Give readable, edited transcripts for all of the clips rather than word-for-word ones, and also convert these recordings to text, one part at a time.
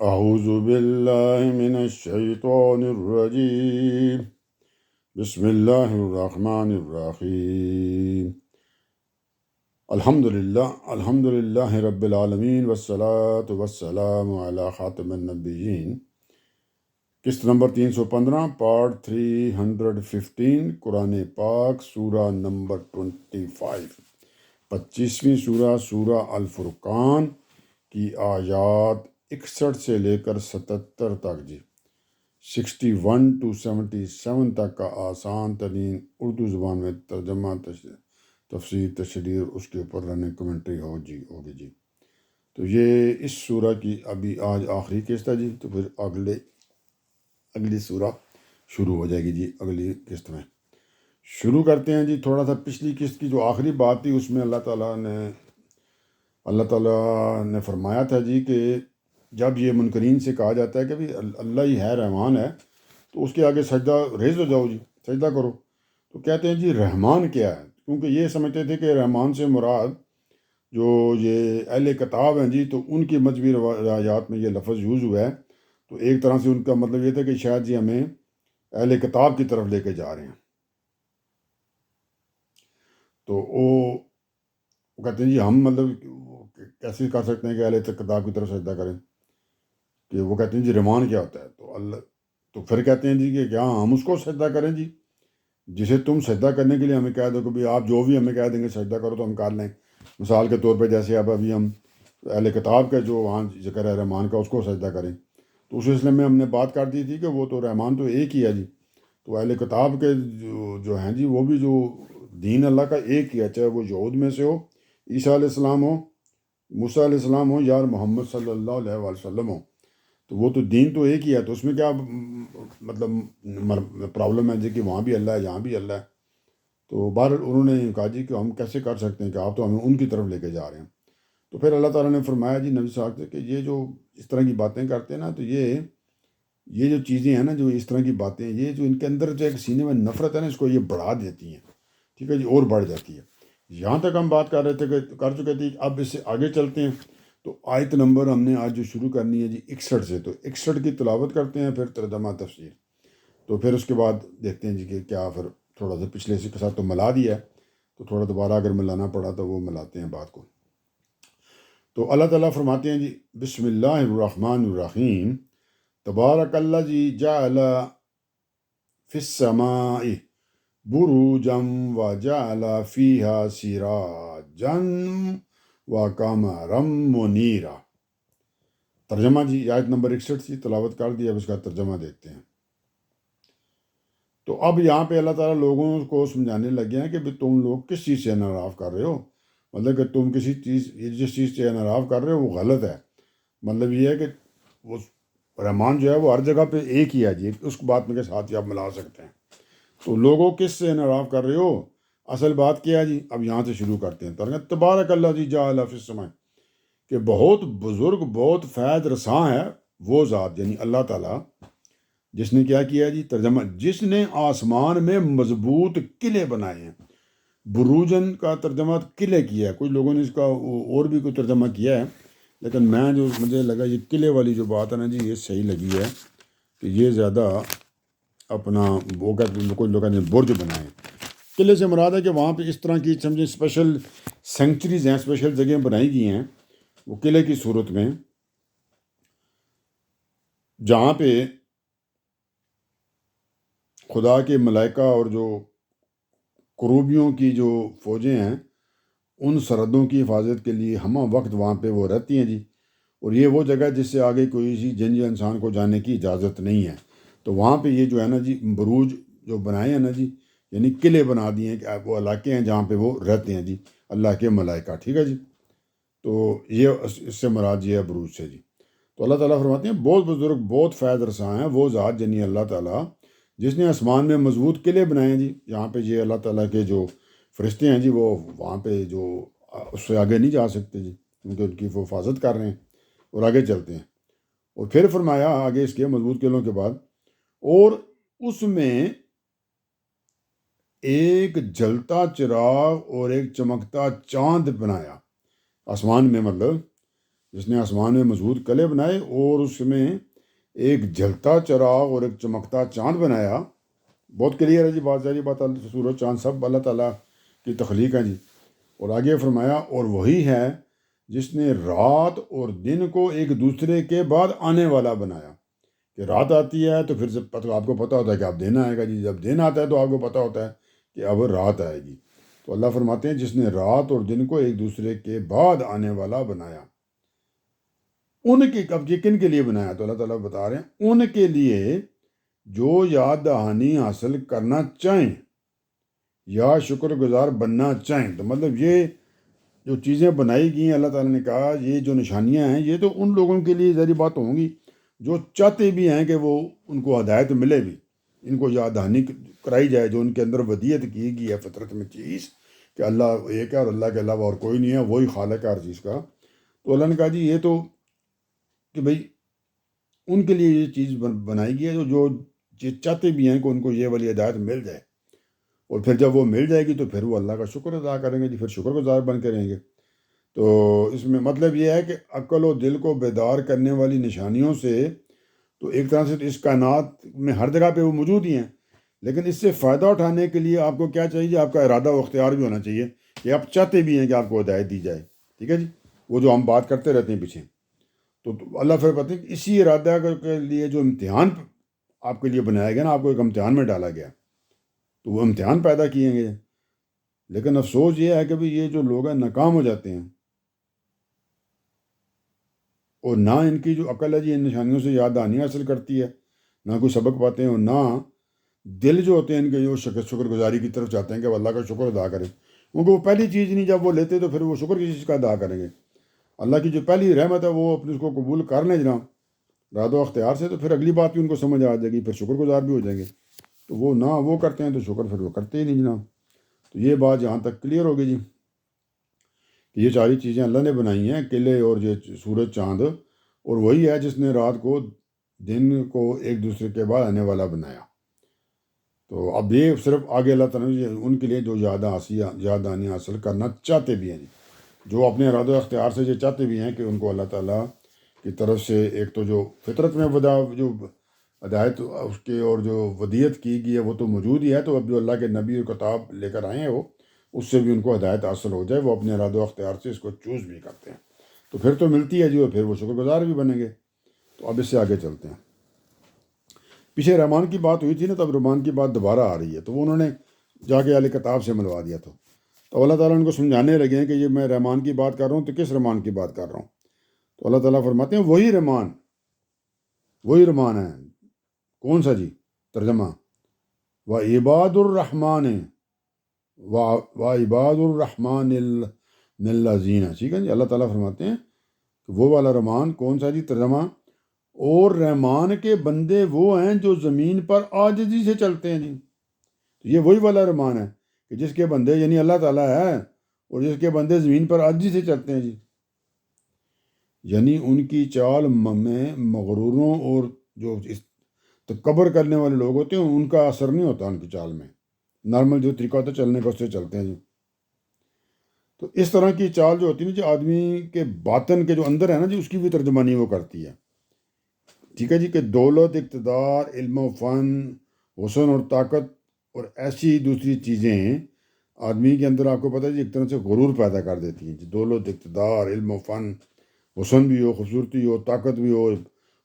اعوذ باللہ من الشیطان الرجیم بسم اللہ الرحمن الرحیم الحمدللہ رب العالمین والصلاة والسلام علی خاتم النبیین۔ قسط نمبر 315 پارٹ 315 قرآن پاک سورہ نمبر 25، 25ویں سورہ الفرقان کی آیات 61 سے لے کر 77 تک 61 to 77 تک کا آسان ترین اردو زبان میں ترجمہ، تفسیر، تشریح، اس کے اوپر رننگ کمنٹری ہوگی تو یہ اس سورہ کی ابھی آج آخری قسط ہے تو پھر اگلی سورہ شروع ہو جائے گی اگلی قسط میں شروع کرتے ہیں تھوڑا سا پچھلی قسط کی جو آخری بات تھی اس میں اللہ تعالیٰ نے فرمایا تھا کہ جب یہ منکرین سے کہا جاتا ہے کہ اللہ ہی ہے، رحمان ہے، تو اس کے آگے سجدہ ریز ہو جاؤ سجدہ کرو، تو کہتے ہیں رحمان کیا ہے، کیونکہ یہ سمجھتے تھے کہ رحمان سے مراد جو یہ اہل کتاب ہیں تو ان کی مذہبی روایات میں یہ لفظ یوز ہوا ہے، تو ایک طرح سے ان کا مطلب یہ تھا کہ شاید ہمیں اہل کتاب کی طرف لے کے جا رہے ہیں، تو وہ کہتے ہیں ہم مطلب کیسے کر سکتے ہیں کہ اہل کتاب کی طرف سجدہ کریں، کہ وہ کہتے ہیں رحمان کیا ہوتا ہے، تو پھر کہتے ہیں کہ کیا ہم اس کو سجدہ کریں جسے تم سجدہ کرنے کے لیے ہمیں کہہ دو کہ آپ جو بھی ہمیں کہہ دیں گے سجدہ کرو تو ہم کر لیں۔ مثال کے طور پہ جیسے ابھی ہم اہل کتاب کا جو وہاں ذکر ہے رحمان کا، اس کو سجدہ کریں، تو اس سلسلے میں ہم نے بات کر دی تھی کہ وہ تو رحمان تو ایک ہی ہے تو اہل کتاب کے جو ہیں وہ بھی جو دین اللہ کا ایک ہی ہے، چاہے وہ یہود میں سے ہو، عیسیٰ علیہ السلام ہو، موسیٰ علیہ السلام ہو، یا محمد صلی اللہ علیہ وسلم ہو، تو وہ تو دین تو ایک ہی ہے، تو اس میں کیا مطلب پرابلم ہے کہ وہاں بھی اللہ ہے یہاں بھی اللہ ہے۔ تو بہرحال انہوں نے کہا کہ ہم کیسے کر سکتے ہیں کہ آپ تو ہمیں ان کی طرف لے کے جا رہے ہیں۔ تو پھر اللہ تعالیٰ نے فرمایا نبی صاحب سے کہ یہ جو اس طرح کی باتیں کرتے ہیں تو یہ جو چیزیں ہیں جو اس طرح کی باتیں ہیں، یہ جو ان کے اندر جو ایک سینے میں نفرت ہے اس کو یہ بڑھا دیتی ہیں، ٹھیک ہے اور بڑھ جاتی ہے۔ یہاں تک ہم بات کر چکے تھے، اب اس سے آگے چلتے ہیں۔ تو آیت نمبر ہم نے آج جو شروع کرنی ہے 61 سے، تو 61 کی تلاوت کرتے ہیں، پھر ترجمہ تفسیر، تو پھر اس کے بعد دیکھتے ہیں کہ کیا پھر تھوڑا سا پچھلے سے کے ساتھ تو ملا دیا ہے، تو تھوڑا دوبارہ اگر ملانا پڑا تو وہ ملاتے ہیں بات کو۔ تو اللہ تعالیٰ فرماتے ہیں بسم اللہ الرحمن الرحیم، تبارک الذی جعل فی السماء بروجا وجعل فیہا سراجا وقمرا منیرا۔ ترجمہ آیت نمبر 61 کی تلاوت کر دی، اب اس کا ترجمہ دیکھتے ہیں۔ تو اب یہاں پہ اللہ تعالیٰ لوگوں کو سمجھانے لگے ہیں کہ تم لوگ کس چیز سے انحراف کر رہے ہو، مطلب کہ تم جس چیز سے انحراف کر رہے ہو وہ غلط ہے۔ مطلب یہ ہے کہ وہ رحمان جو ہے وہ ہر جگہ پہ ایک ہی ہے اس بات میں کے ساتھ ہی آپ ملا سکتے ہیں۔ تو لوگوں کس سے انحراف کر رہے ہو، اصل بات کیا ہے اب یہاں سے شروع کرتے ہیں۔ تبارک الذی جعل فی السماء، کہ بہت بزرگ بہت فیض رساں ہے وہ ذات، یعنی اللہ تعالیٰ، جس نے کیا کیا ترجمہ، جس نے آسمان میں مضبوط قلعے بنائے ہیں۔ بروجن کا ترجمہ قلعے کیا ہے، کچھ لوگوں نے اس کا اور بھی کوئی ترجمہ کیا ہے، لیکن مجھے لگا یہ قلعے والی جو بات ہے یہ صحیح لگی ہے کہ یہ زیادہ اپنا وہ کچھ لوگوں نے برج بنائے۔ قلعے سے مراد ہے کہ وہاں پہ اس طرح کی سمجھیں اسپیشل سینکچریز ہیں، اسپیشل جگہیں بنائی گئی ہیں وہ قلعے کی صورت میں، جہاں پہ خدا کے ملائکہ اور جو کروبیوں کی جو فوجیں ہیں ان سرحدوں کی حفاظت کے لیے ہمہ وقت وہاں پہ وہ رہتی ہیں اور یہ وہ جگہ جس سے آگے کوئی جن یا انسان کو جانے کی اجازت نہیں ہے۔ تو وہاں پہ یہ جو ہے بروج جو بنائے ہیں یعنی قلعے بنا دیے ہیں کہ وہ علاقے ہیں جہاں پہ وہ رہتے ہیں اللہ کے ملائکہ، ٹھیک ہے تو یہ اس سے مراد یہ ہے بروج سے تو اللہ تعالیٰ فرماتے ہیں بہت بزرگ بہت فیض رساں ہیں وہ ذات، یعنی اللہ تعالیٰ، جس نے آسمان میں مضبوط قلعے بنائے ہیں یہاں پہ اللہ تعالیٰ کے جو فرشتے ہیں وہ وہاں پہ جو اس سے آگے نہیں جا سکتے کیونکہ ان کی وہ حفاظت کر رہے ہیں، اور آگے چلتے ہیں۔ اور پھر فرمایا آگے اس کے مضبوط قلعوں کے بعد، اور اس میں ایک جلتا چراغ اور ایک چمکتا چاند بنایا آسمان میں، مطلب جس نے آسمان میں مضبوط قلعے بنائے اور اس میں ایک جلتا چراغ اور ایک چمکتا چاند بنایا. بہت کلیئر ہے جی بات، ظاہری بات، سورج چاند سب اللہ تعالیٰ کی تخلیق ہے جی. اور آگے فرمایا اور وہی ہے جس نے رات اور دن کو ایک دوسرے کے بعد آنے والا بنایا. کہ رات آتی ہے تو پھر سے آپ کو پتہ ہوتا ہے کہ اب دن آئے گا جی، جب دن آتا ہے تو آپ کو پتہ ہوتا ہے کہ اب رات آئے گی. تو اللہ فرماتے ہیں جس نے رات اور دن کو ایک دوسرے کے بعد آنے والا بنایا. ان کے اب یہ کن کے لیے بنایا؟ تو اللہ تعالیٰ بتا رہے ہیں ان کے لیے جو یاد دہانی حاصل کرنا چاہیں یا شکر گزار بننا چاہیں. تو مطلب یہ جو چیزیں بنائی گئی ہیں اللہ تعالیٰ نے کہا یہ جو نشانیاں ہیں یہ تو ان لوگوں کے لیے ظاہری بات ہوں گی جو چاہتے بھی ہیں کہ وہ ان کو ہدایت ملے بھی، ان کو یاد دہانی کرائی جائے، جو ان کے اندر ودیت کی گئی ہے فطرت میں چیز کہ اللہ ایک ہے اور اللہ کے علاوہ اور کوئی نہیں ہے، وہی خالق ہے ہر چیز کا. تو اللہ نے کہا جی یہ تو کہ بھئی ان کے لیے یہ چیز بنائی گئی ہے جو چاہتے بھی ہیں کہ ان کو یہ والی ہدایت مل جائے، اور پھر جب وہ مل جائے گی تو پھر وہ اللہ کا شکر ادا کریں گے جی، پھر شکر گزار بن کے رہیں گے. تو اس میں مطلب یہ ہے کہ عقل و دل کو بیدار کرنے والی نشانیوں سے تو ایک طرح سے اس کائنات میں ہر جگہ پہ وہ موجود ہی ہیں، لیکن اس سے فائدہ اٹھانے کے لیے آپ کو کیا چاہیے؟ آپ کا ارادہ و اختیار بھی ہونا چاہیے کہ آپ چاہتے بھی ہیں کہ آپ کو ہدایت دی جائے. ٹھیک ہے جی، وہ جو ہم بات کرتے رہتے ہیں پیچھے. تو اللہ پھر پتہ ہے اسی ارادہ کے لیے جو امتحان آپ کے لیے بنایا گیا نا، آپ کو ایک امتحان میں ڈالا گیا تو وہ امتحان پیدا کیے گئے. لیکن افسوس یہ ہے کہ بھی یہ جو لوگ ہیں ناکام ہو جاتے ہیں، اور نہ ان کی جو عقل ہے جی ان نشانیوں سے یاد دہانی حاصل کرتی ہے، نہ کوئی سبق پاتے ہیں، اور نہ دل جو ہوتے ہیں ان کے جو شکر گزاری کی طرف چاہتے ہیں کہ وہ اللہ کا شکر ادا کریں. کیونکہ وہ پہلی چیز نہیں جب وہ لیتے تو پھر وہ شکر کی چیز کا ادا کریں گے. اللہ کی جو پہلی رحمت ہے وہ اپنے اس کو قبول کر لیں جناب راد و اختیار سے، تو پھر اگلی بات بھی ان کو سمجھ آ جائے گی، پھر شکر گزار بھی ہو جائیں گے. تو وہ نہ وہ کرتے ہیں تو شکر پھر وہ کرتے ہی نہیں جناب. تو یہ بات یہاں تک کلیئر ہوگی جی کہ یہ ساری چیزیں اللہ نے بنائی ہیں، قلعے اور یہ سورج چاند، اور وہی ہے جس نے رات کو دن کو ایک دوسرے کے بعد آنے والا بنایا. تو اب یہ صرف آگے اللہ تعالیٰ نے ان کے لیے جو یاد دہانی حاصل کرنا چاہتے بھی ہیں جی، جو اپنے ارادہ اختیار سے یہ چاہتے بھی ہیں کہ ان کو اللہ تعالیٰ کی طرف سے ایک تو جو فطرت میں جو ہدایت اس کے اور جو ودیت کی گئی ہے وہ تو موجود ہی ہے. تو اب جو اللہ کے نبی اور کتاب لے کر آئے ہیں وہ اس سے بھی ان کو ہدایت حاصل ہو جائے، وہ اپنے ارادہ اختیار سے اس کو چوز بھی کرتے ہیں تو پھر تو ملتی ہے جی، اور پھر وہ شکر گزار بھی بنیں گے. تو اب اس سے آگے چلتے ہیں. پیچھے رحمان کی بات ہوئی تھی نا، تب رحمان کی بات دوبارہ آ رہی ہے، تو وہ انہوں نے جا کے اہل کتاب سے ملوا دیا. تو اللہ تعالیٰ ان کو سمجھانے لگے ہیں کہ یہ میں رحمان کی بات کر رہا ہوں تو کس رحمان کی بات کر رہا ہوں. تو اللہ تعالیٰ فرماتے ہیں وہی رحمان ہے. کون سا جی؟ ترجمہ و عباد الرحمن و عباد الرحمن الذین. ٹھیک ہے جی، اللہ تعالیٰ فرماتے ہیں کہ وہ والا رحمان کون سا جی؟ ترجمہ اور رحمان کے بندے وہ ہیں جو زمین پر عاجزی سے چلتے ہیں جی. تو یہ وہی والا رحمان ہے کہ جس کے بندے یعنی اللہ تعالیٰ ہے اور جس کے بندے زمین پر عاجزی سے چلتے ہیں جی. یعنی ان کی چال میں مغروروں اور جو تکبر کرنے والے لوگ ہوتے ہیں ان کا اثر نہیں ہوتا ان کی چال میں. نارمل جو طریقہ ہوتا ہے چلنے کا اس سے چلتے ہیں جی. تو اس طرح کی چال جو ہوتی ہے نا جی آدمی کے باطن کے جو اندر ہے نا جی اس کی بھی ترجمانی وہ کرتی ہے. ٹھیک ہے جی، کہ دولت، اقتدار، علم و فن، حسن اور طاقت اور ایسی دوسری چیزیں آدمی کے اندر آپ کو پتہ ہے جی ایک طرح سے غرور پیدا کر دیتی ہیں جی. دولت، اقتدار، علم و فن، حسن بھی ہو، خوبصورتی ہو، طاقت بھی ہو،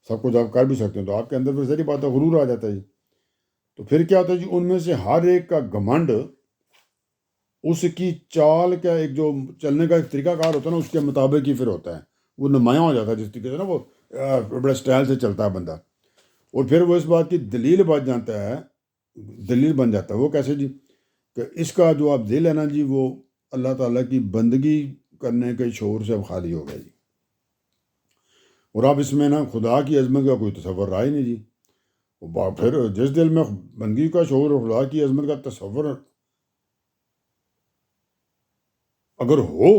سب کچھ آپ کر بھی سکتے ہیں، تو آپ کے اندر پھر ذریعہ بات ہے غرور آ جاتا ہے جی. تو پھر کیا ہوتا ہے جی ان میں سے ہر ایک کا گھمنڈ اس کی چال کا ایک جو چلنے کا ایک طریقہ کار ہوتا ہے نا اس کے مطابق ہی پھر ہوتا ہے، وہ نمایاں ہو جاتا ہے جس طریقے سے نا وہ بڑے سٹائل سے چلتا ہے بندہ، اور پھر وہ اس بات کی دلیل بن جاتا ہے. وہ کیسے جی؟ کہ اس کا جو آپ دل ہے نا جی وہ اللہ تعالیٰ کی بندگی کرنے کے شعور سے اب خالی ہو گیا جی، اور اب اس میں نا خدا کی عظمت کا کوئی تصور رہا ہی نہیں جی. پھر جس دل میں بندگی کا شعور اور خدا کی عظمت کا تصور اگر ہو،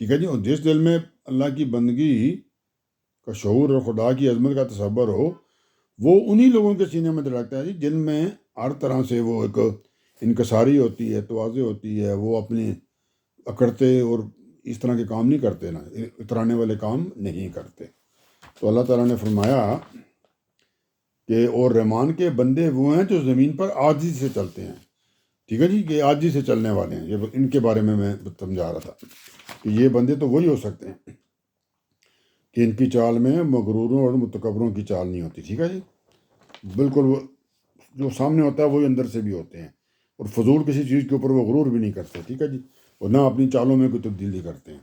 ٹھیک ہے جی، اور جس دل میں اللہ کی بندگی کا شعور اور خدا کی عظمت کا تصور ہو، وہ انہی لوگوں کے سینے میں دھڑکتا ہے جی جن میں ہر طرح سے وہ ایک انکساری ہوتی ہے، تواضع ہوتی ہے، وہ اپنے اکڑتے اور اس طرح کے کام نہیں کرتے نا، اترانے والے کام نہیں کرتے۔ تو اللہ تعالیٰ نے فرمایا کہ اور رحمان کے بندے وہ ہیں جو زمین پر عاجزی سے چلتے ہیں، ٹھیک ہے جی، یہ عاجزی سے چلنے والے ہیں، یہ ان کے بارے میں سمجھا رہا تھا کہ یہ بندے تو وہی ہو سکتے ہیں کہ ان کی چال میں مغروروں اور متکبروں کی چال نہیں ہوتی، ٹھیک ہے جی، بالکل وہ جو سامنے ہوتا ہے وہی اندر سے بھی ہوتے ہیں، اور فضول کسی چیز کے اوپر وہ غرور بھی نہیں کرتے، ٹھیک ہے جی، اور نہ اپنی چالوں میں کوئی تبدیلی کرتے ہیں۔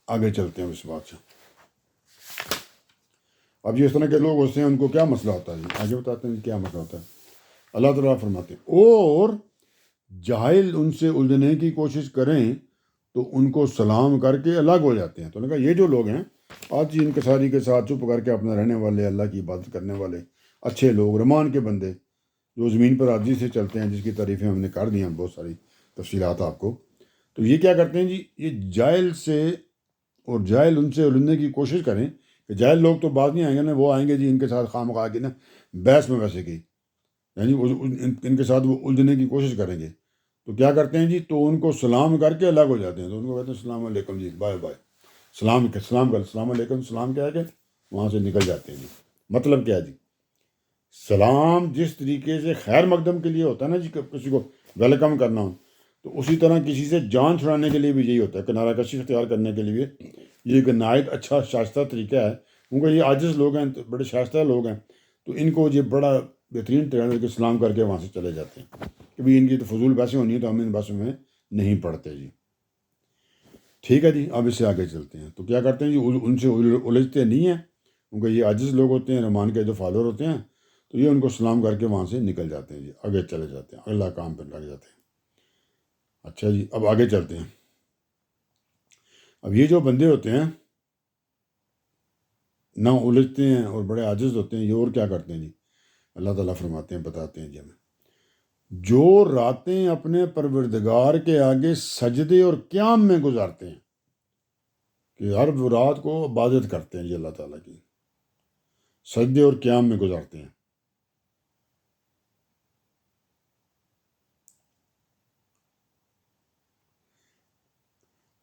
آگے چلتے ہیں اس بات سے۔ اب یہ اس طرح کے لوگ ہوتے ہیں، ان کو کیا مسئلہ ہوتا ہے جی، آگے بتاتے ہیں کیا مسئلہ ہوتا ہے۔ اللہ تعالیٰ فرماتے ہیں اور جاہل ان سے الجھنے کی کوشش کریں تو ان کو سلام کر کے الگ ہو جاتے ہیں۔ تو نے کہا یہ جو لوگ ہیں آج انکساری کے ساتھ چپ کر کے اپنا رہنے والے، اللہ کی عبادت کرنے والے اچھے لوگ، رحمان کے بندے جو زمین پر عاجزی سے چلتے ہیں، جس کی تعریفیں ہم نے کر دی ہیں بہت ساری تفصیلات آپ کو، تو یہ کیا کرتے ہیں جی، یہ جاہل سے اور جاہل ان سے الجھنے کی کوشش کریں کہ جاہل لوگ تو بعد نہیں آئیں گے نا، وہ آئیں گے جی ان کے ساتھ خام خواہ کی نا بحث میں ویسے کی، یعنی ان کے ساتھ وہ الجھنے کی کوشش کریں گے، تو کیا کرتے ہیں جی، تو ان کو سلام کر کے الگ ہو جاتے ہیں، تو ان کو کہتے ہیں السلام علیکم جی، بائے بائے، سلام کر السلام علیکم، سلام کیا ہے کہ وہاں سے نکل جاتے ہیں جی۔ مطلب کیا ہے جی، سلام جس طریقے سے خیر مقدم کے لیے ہوتا ہے نا جی، کسی کو ویلکم کرنا ہو، تو اسی طرح کسی سے جان چھڑانے کے لیے بھی یہی ہوتا ہے، کنارہ کشی اختیار کرنے کے لیے یہ ایک نہایت اچھا شائستہ طریقہ ہے، کیونکہ یہ عاجز لوگ ہیں، بڑے شائستہ لوگ ہیں، تو ان کو یہ بڑا بہترین طرح کے سلام کر کے وہاں سے چلے جاتے ہیں کہ بھائی ان کی تو فضول بحثیں ہونی ہے تو ہم ان بحثوں میں نہیں پڑھتے جی، ٹھیک ہے جی۔ اب اس سے آگے چلتے ہیں، تو کیا کرتے ہیں جی، ان سے الجھتے نہیں ہیں، کیونکہ یہ عاجز لوگ ہوتے ہیں، رحمان کے جو فالوور ہوتے ہیں، تو یہ ان کو سلام کر کے وہاں سے نکل جاتے ہیں جی، آگے چلے جاتے ہیں، اگلا کام پہ لگ جاتے ہیں۔ اچھا جی، اب آگے چلتے ہیں۔ اب یہ جو بندے ہوتے ہیں نہ الجھتے ہیں اور بڑے عاجز ہوتے ہیں، یہ اور کیا کرتے ہیں جی، اللہ تعالیٰ فرماتے ہیں، بتاتے ہیں جی ہمیں، جو راتیں اپنے پروردگار کے آگے سجدے اور قیام میں گزارتے ہیں، کہ ہر رات کو عبادت کرتے ہیں جی اللہ تعالیٰ کی، سجدے اور قیام میں گزارتے ہیں۔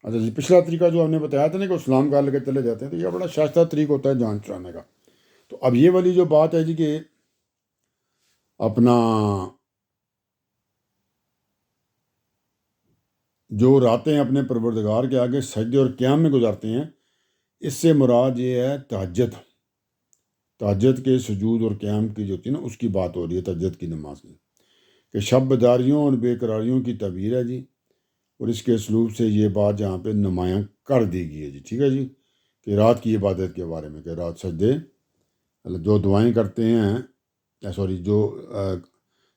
اچھا جی، پچھلا طریقہ جو ہم نے بتایا تھا نا کہ اسلام کا لے کے چلے جاتے ہیں، تو یہ بڑا شائستہ طریقہ ہوتا ہے جان چھڑانے کا۔ تو اب یہ والی جو بات ہے جی کہ اپنا جو راتیں اپنے پروردگار کے آگے سجدے اور قیام میں گزارتے ہیں، اس سے مراد یہ ہے تہجد کے سجود اور قیام کی جو ہوتی ہے نا، اس کی بات ہو رہی ہے، تہجد کی نماز کی، کہ شب بیداریوں اور بے قراریوں کی تعبیر ہے جی، اور اس کے اسلوب سے یہ بات جہاں پہ نمایاں کر دی گئی ہے جی، ٹھیک ہے جی، کہ رات کی عبادت کے بارے میں، کہ رات سجدے جو دعائیں کرتے ہیں،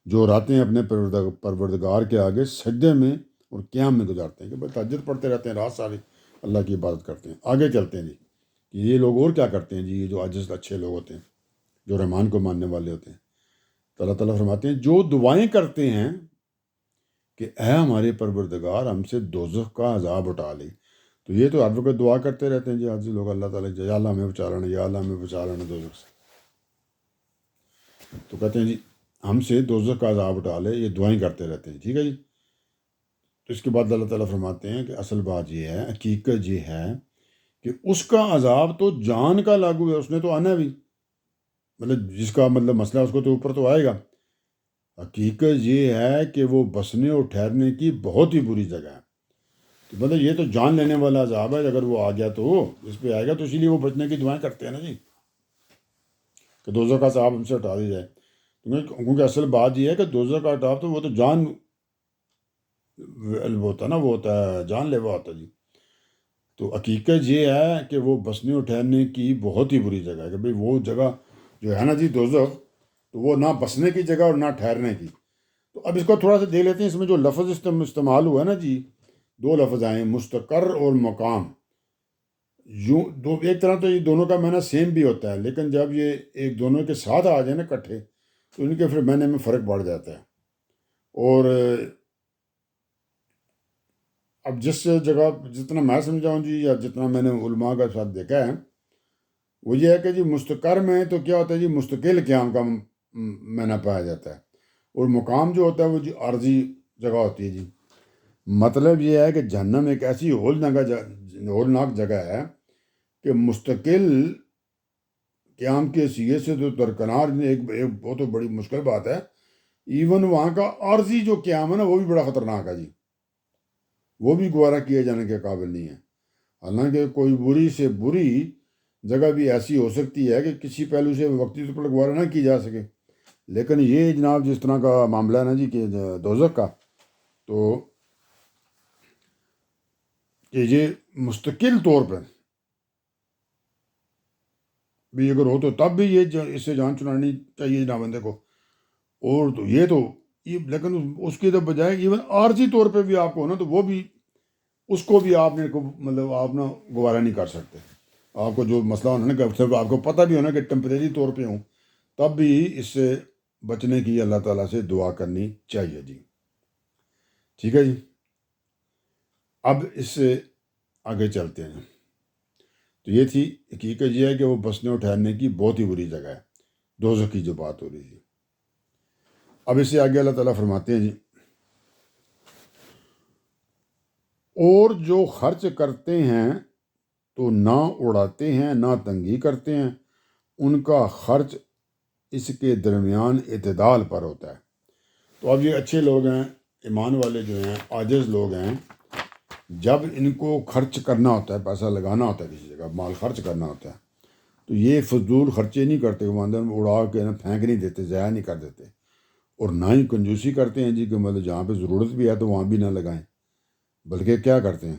جو راتیں اپنے پروردگار کے آگے سجدے میں اور قیام میں گزارتے ہیں، کہ بھائی تہجد پڑھتے رہتے ہیں، رات ساری اللہ کی عبادت کرتے ہیں۔ آگے چلتے ہیں جی، کہ یہ لوگ اور کیا کرتے ہیں جی، یہ جو عاجز اچھے لوگ ہوتے ہیں، جو رحمان کو ماننے والے ہوتے ہیں، تو اللہ تعالیٰ فرماتے ہیں جو دعائیں کرتے ہیں کہ اے ہمارے پروردگار ہم سے دوزخ کا عذاب اٹھا لے، تو یہ تو ہر وقت دعا کرتے رہتے ہیں جی عاجز لوگ، اللہ تعالیٰ یا اللہ ہمیں بچا لینا، یا اللہ ہمیں بچا لینا دوزخ سے، تو کہتے ہیں جی ہم سے دوزخ کا عذاب اٹھا لے، یہ دعائیں کرتے رہتے ہیں، ٹھیک ہے جی۔ تو اس کے بعد اللہ تعالیٰ فرماتے ہیں کہ اصل بات یہ ہے، حقیقت یہ ہے کہ اس کا عذاب تو جان کا لاگو ہے، اس نے تو آنا بھی، مطلب جس کا مطلب مسئلہ اس کو تو اوپر تو آئے گا۔ حقیقت یہ ہے کہ وہ بسنے اور ٹھہرنے کی بہت ہی بری جگہ ہے، تو مطلب یہ تو جان لینے والا عذاب ہے، اگر وہ آ گیا تو اس پہ آئے گا، تو اسی لیے وہ بچنے کی دعائیں کرتے ہیں نا جی، کہ دوزخ کا عذاب ہم سے ہٹا دی جائے، کیونکہ اصل بات یہ ہے کہ دوزخ کا عذاب تو وہ تو جان وہ ہوتا ہے نا، وہ ہوتا ہے جان لیوا ہوتا ہے جی۔ تو حقیقت یہ ہے کہ وہ بسنے اور ٹھہرنے کی بہت ہی بری جگہ ہے، کہ بھئی وہ جگہ جو ہے نا جی دوزخ، تو وہ نہ بسنے کی جگہ اور نہ ٹھہرنے کی۔ تو اب اس کو تھوڑا سا دیکھ لیتے ہیں، اس میں جو لفظ استعمال ہوا ہے نا جی، دو لفظ آئے ہیں، مستقر اور مقام، یوں دو ایک طرح تو یہ دونوں کا معنی سیم بھی ہوتا ہے، لیکن جب یہ ایک دونوں کے ساتھ آ جائے نا اکٹھے، تو ان کے پھر معنی میں فرق بڑھ جاتا ہے۔ اور اب جس جگہ جتنا میں سمجھاؤں جی، یا جتنا میں نے علماء کا ساتھ دیکھا ہے، وہ یہ ہے کہ جی مستقر میں تو کیا ہوتا ہے جی، مستقل قیام کا معنی پایا جاتا ہے، اور مقام جو ہوتا ہے وہ جی عارضی جگہ ہوتی ہے جی، مطلب یہ ہے کہ جہنم ایک ایسی ہولناک جگہ ہے کہ مستقل قیام کے سیے سے تو درکنار ایک بہت بڑی مشکل بات ہے. ایون وہاں کا عارضی جو قیام ہے نا وہ بھی بڑا خطرناک ہے جی، وہ بھی گوارا کیے جانے کے قابل نہیں ہے. حالانکہ کوئی بری سے بری جگہ بھی ایسی ہو سکتی ہے کہ کسی پہلو سے وقتی طور پر گوارا نہ کی جا سکے، لیکن یہ جناب جس طرح کا معاملہ ہے نا جی کہ دوزخ کا، تو کہ یہ مستقل طور پر بھی اگر ہو تو تب بھی یہ اس سے جان چھڑانی چاہیے جناب بندے کو. اور تو یہ تو لیکن اس کی تو بجائے ایون عارضی طور پہ بھی آپ کو نا تو وہ بھی اس کو بھی آپ نے مطلب آپ نا گوارا نہیں کر سکتے. آپ کو جو مسئلہ ہونا نا کہ صرف آپ کو پتہ بھی ہونا کہ ٹیمپریری طور پہ ہوں، تب بھی اس سے بچنے کی اللہ تعالیٰ سے دعا کرنی چاہیے جی. ٹھیک ہے جی. اب اس سے آگے چلتے ہیں. تو یہ تھی حقیقت یہ ہے کہ وہ بسنے اور ٹھہرنے کی بہت ہی بری جگہ ہے، دوزخ کی جو بات ہو رہی تھی. اب اس سے آگے اللہ تعالیٰ فرماتے ہیں جی، اور جو خرچ کرتے ہیں تو نہ اڑاتے ہیں نہ تنگی کرتے ہیں، ان کا خرچ اس کے درمیان اعتدال پر ہوتا ہے. تو اب یہ اچھے لوگ ہیں، ایمان والے جو ہیں، عاجز لوگ ہیں، جب ان کو خرچ کرنا ہوتا ہے، پیسہ لگانا ہوتا ہے کسی جگہ، مال خرچ کرنا ہوتا ہے، تو یہ فضول خرچے نہیں کرتے، وہ اندر اڑا کے نا پھینک نہیں دیتے، ضائع نہیں کر دیتے. اور نہ ہی کنجوسی کرتے ہیں جی کہ مطلب جہاں پہ ضرورت بھی ہے تو وہاں بھی نہ لگائیں، بلکہ کیا کرتے ہیں،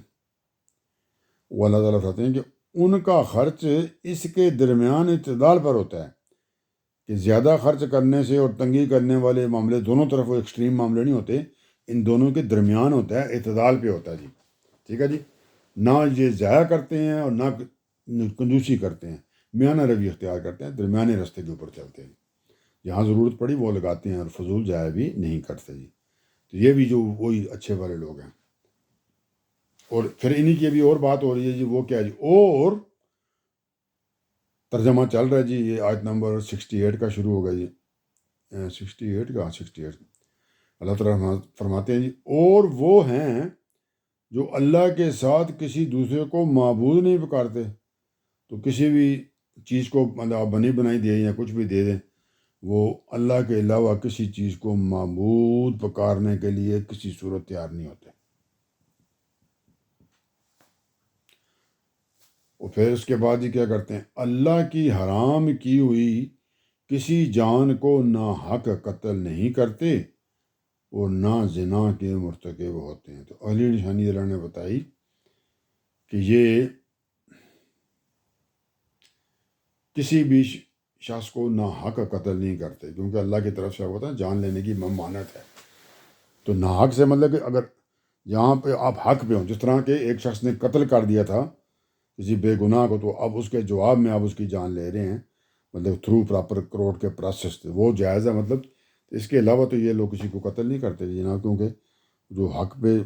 وہ اللہ تعالیٰ فرماتے ہیں کہ ان کا خرچ اس کے درمیان اعتدال پر ہوتا ہے. کہ زیادہ خرچ کرنے سے اور تنگی کرنے والے معاملے دونوں طرف وہ ایکسٹریم معاملے نہیں ہوتے، ان دونوں کے درمیان ہوتا ہے، اعتدال پہ ہوتا ہے جی. ٹھیک ہے جی. نہ یہ ضائع کرتے ہیں اور نہ کنجوسی کرتے ہیں، میانہ روی اختیار کرتے ہیں، درمیانے رستے کے اوپر چلتے ہیں. جہاں ضرورت پڑی وہ لگاتے ہیں اور فضول ضائع بھی نہیں کرتے جی. تو یہ بھی جو وہی اچھے والے لوگ ہیں. اور پھر انہی کی بھی اور بات ہو رہی ہے جی، وہ کیا جی، اور ترجمہ چل رہا ہے جی، یہ آیت نمبر 68 کا شروع ہوگا جی، 68 کا 68. اللہ تعالیٰ فرماتے ہیں جی، اور وہ ہیں جو اللہ کے ساتھ کسی دوسرے کو معبود نہیں پکارتے. تو کسی بھی چیز کو مطلب آپ بنی بنائی دیں یا کچھ بھی دے دیں، وہ اللہ کے علاوہ کسی چیز کو معبود پکارنے کے لیے کسی صورت تیار نہیں ہوتے. اور پھر اس کے بعد ہی کیا کرتے ہیں، اللہ کی حرام کی ہوئی کسی جان کو ناحق قتل نہیں کرتے اور نہ زنا کے مرتکب ہوتے ہیں. تو اگلی نشانی اللہ نے بتائی کہ یہ کسی بھی شخص کو ناحق قتل نہیں کرتے، کیونکہ اللہ کی طرف سے ہوتا ہے جان لینے کی ممانعت ہے. تو ناحق سے مطلب کہ اگر جہاں پہ آپ حق پہ ہوں، جس طرح کہ ایک شخص نے قتل کر دیا تھا کسی بے گناہ کو، تو اب اس کے جواب میں آپ اس کی جان لے رہے ہیں، مطلب تھرو پراپر کورٹ کے پروسیس سے، وہ جائز ہے. مطلب اس کے علاوہ تو یہ لوگ کسی کو قتل نہیں کرتے جناب، کیونکہ جو حق پہ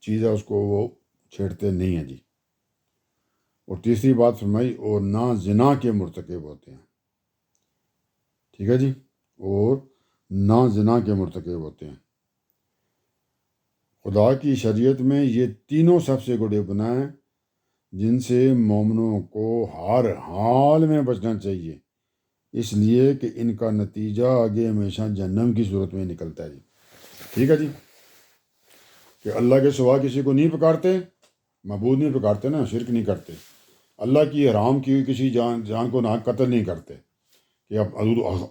چیز ہے اس کو وہ چھیڑتے نہیں ہیں جی. اور تیسری بات فرمائی، اور نہ زنا کے مرتکب ہوتے ہیں. ٹھیک ہے جی. اور نہ زنا کے مرتکب ہوتے ہیں. خدا کی شریعت میں یہ تینوں سب سے بڑے گناہ ہیں جن سے مومنوں کو ہر حال میں بچنا چاہیے، اس لیے کہ ان کا نتیجہ آگے ہمیشہ جہنم کی صورت میں نکلتا ہے جی. ٹھیک ہے جی. کہ اللہ کے سوا کسی کو نہیں پکارتے، معبود نہیں پکارتے نا، شرک نہیں کرتے، اللہ کی حرام کی ہوئی کسی جان کو نہ قتل نہیں کرتے، کہ آپ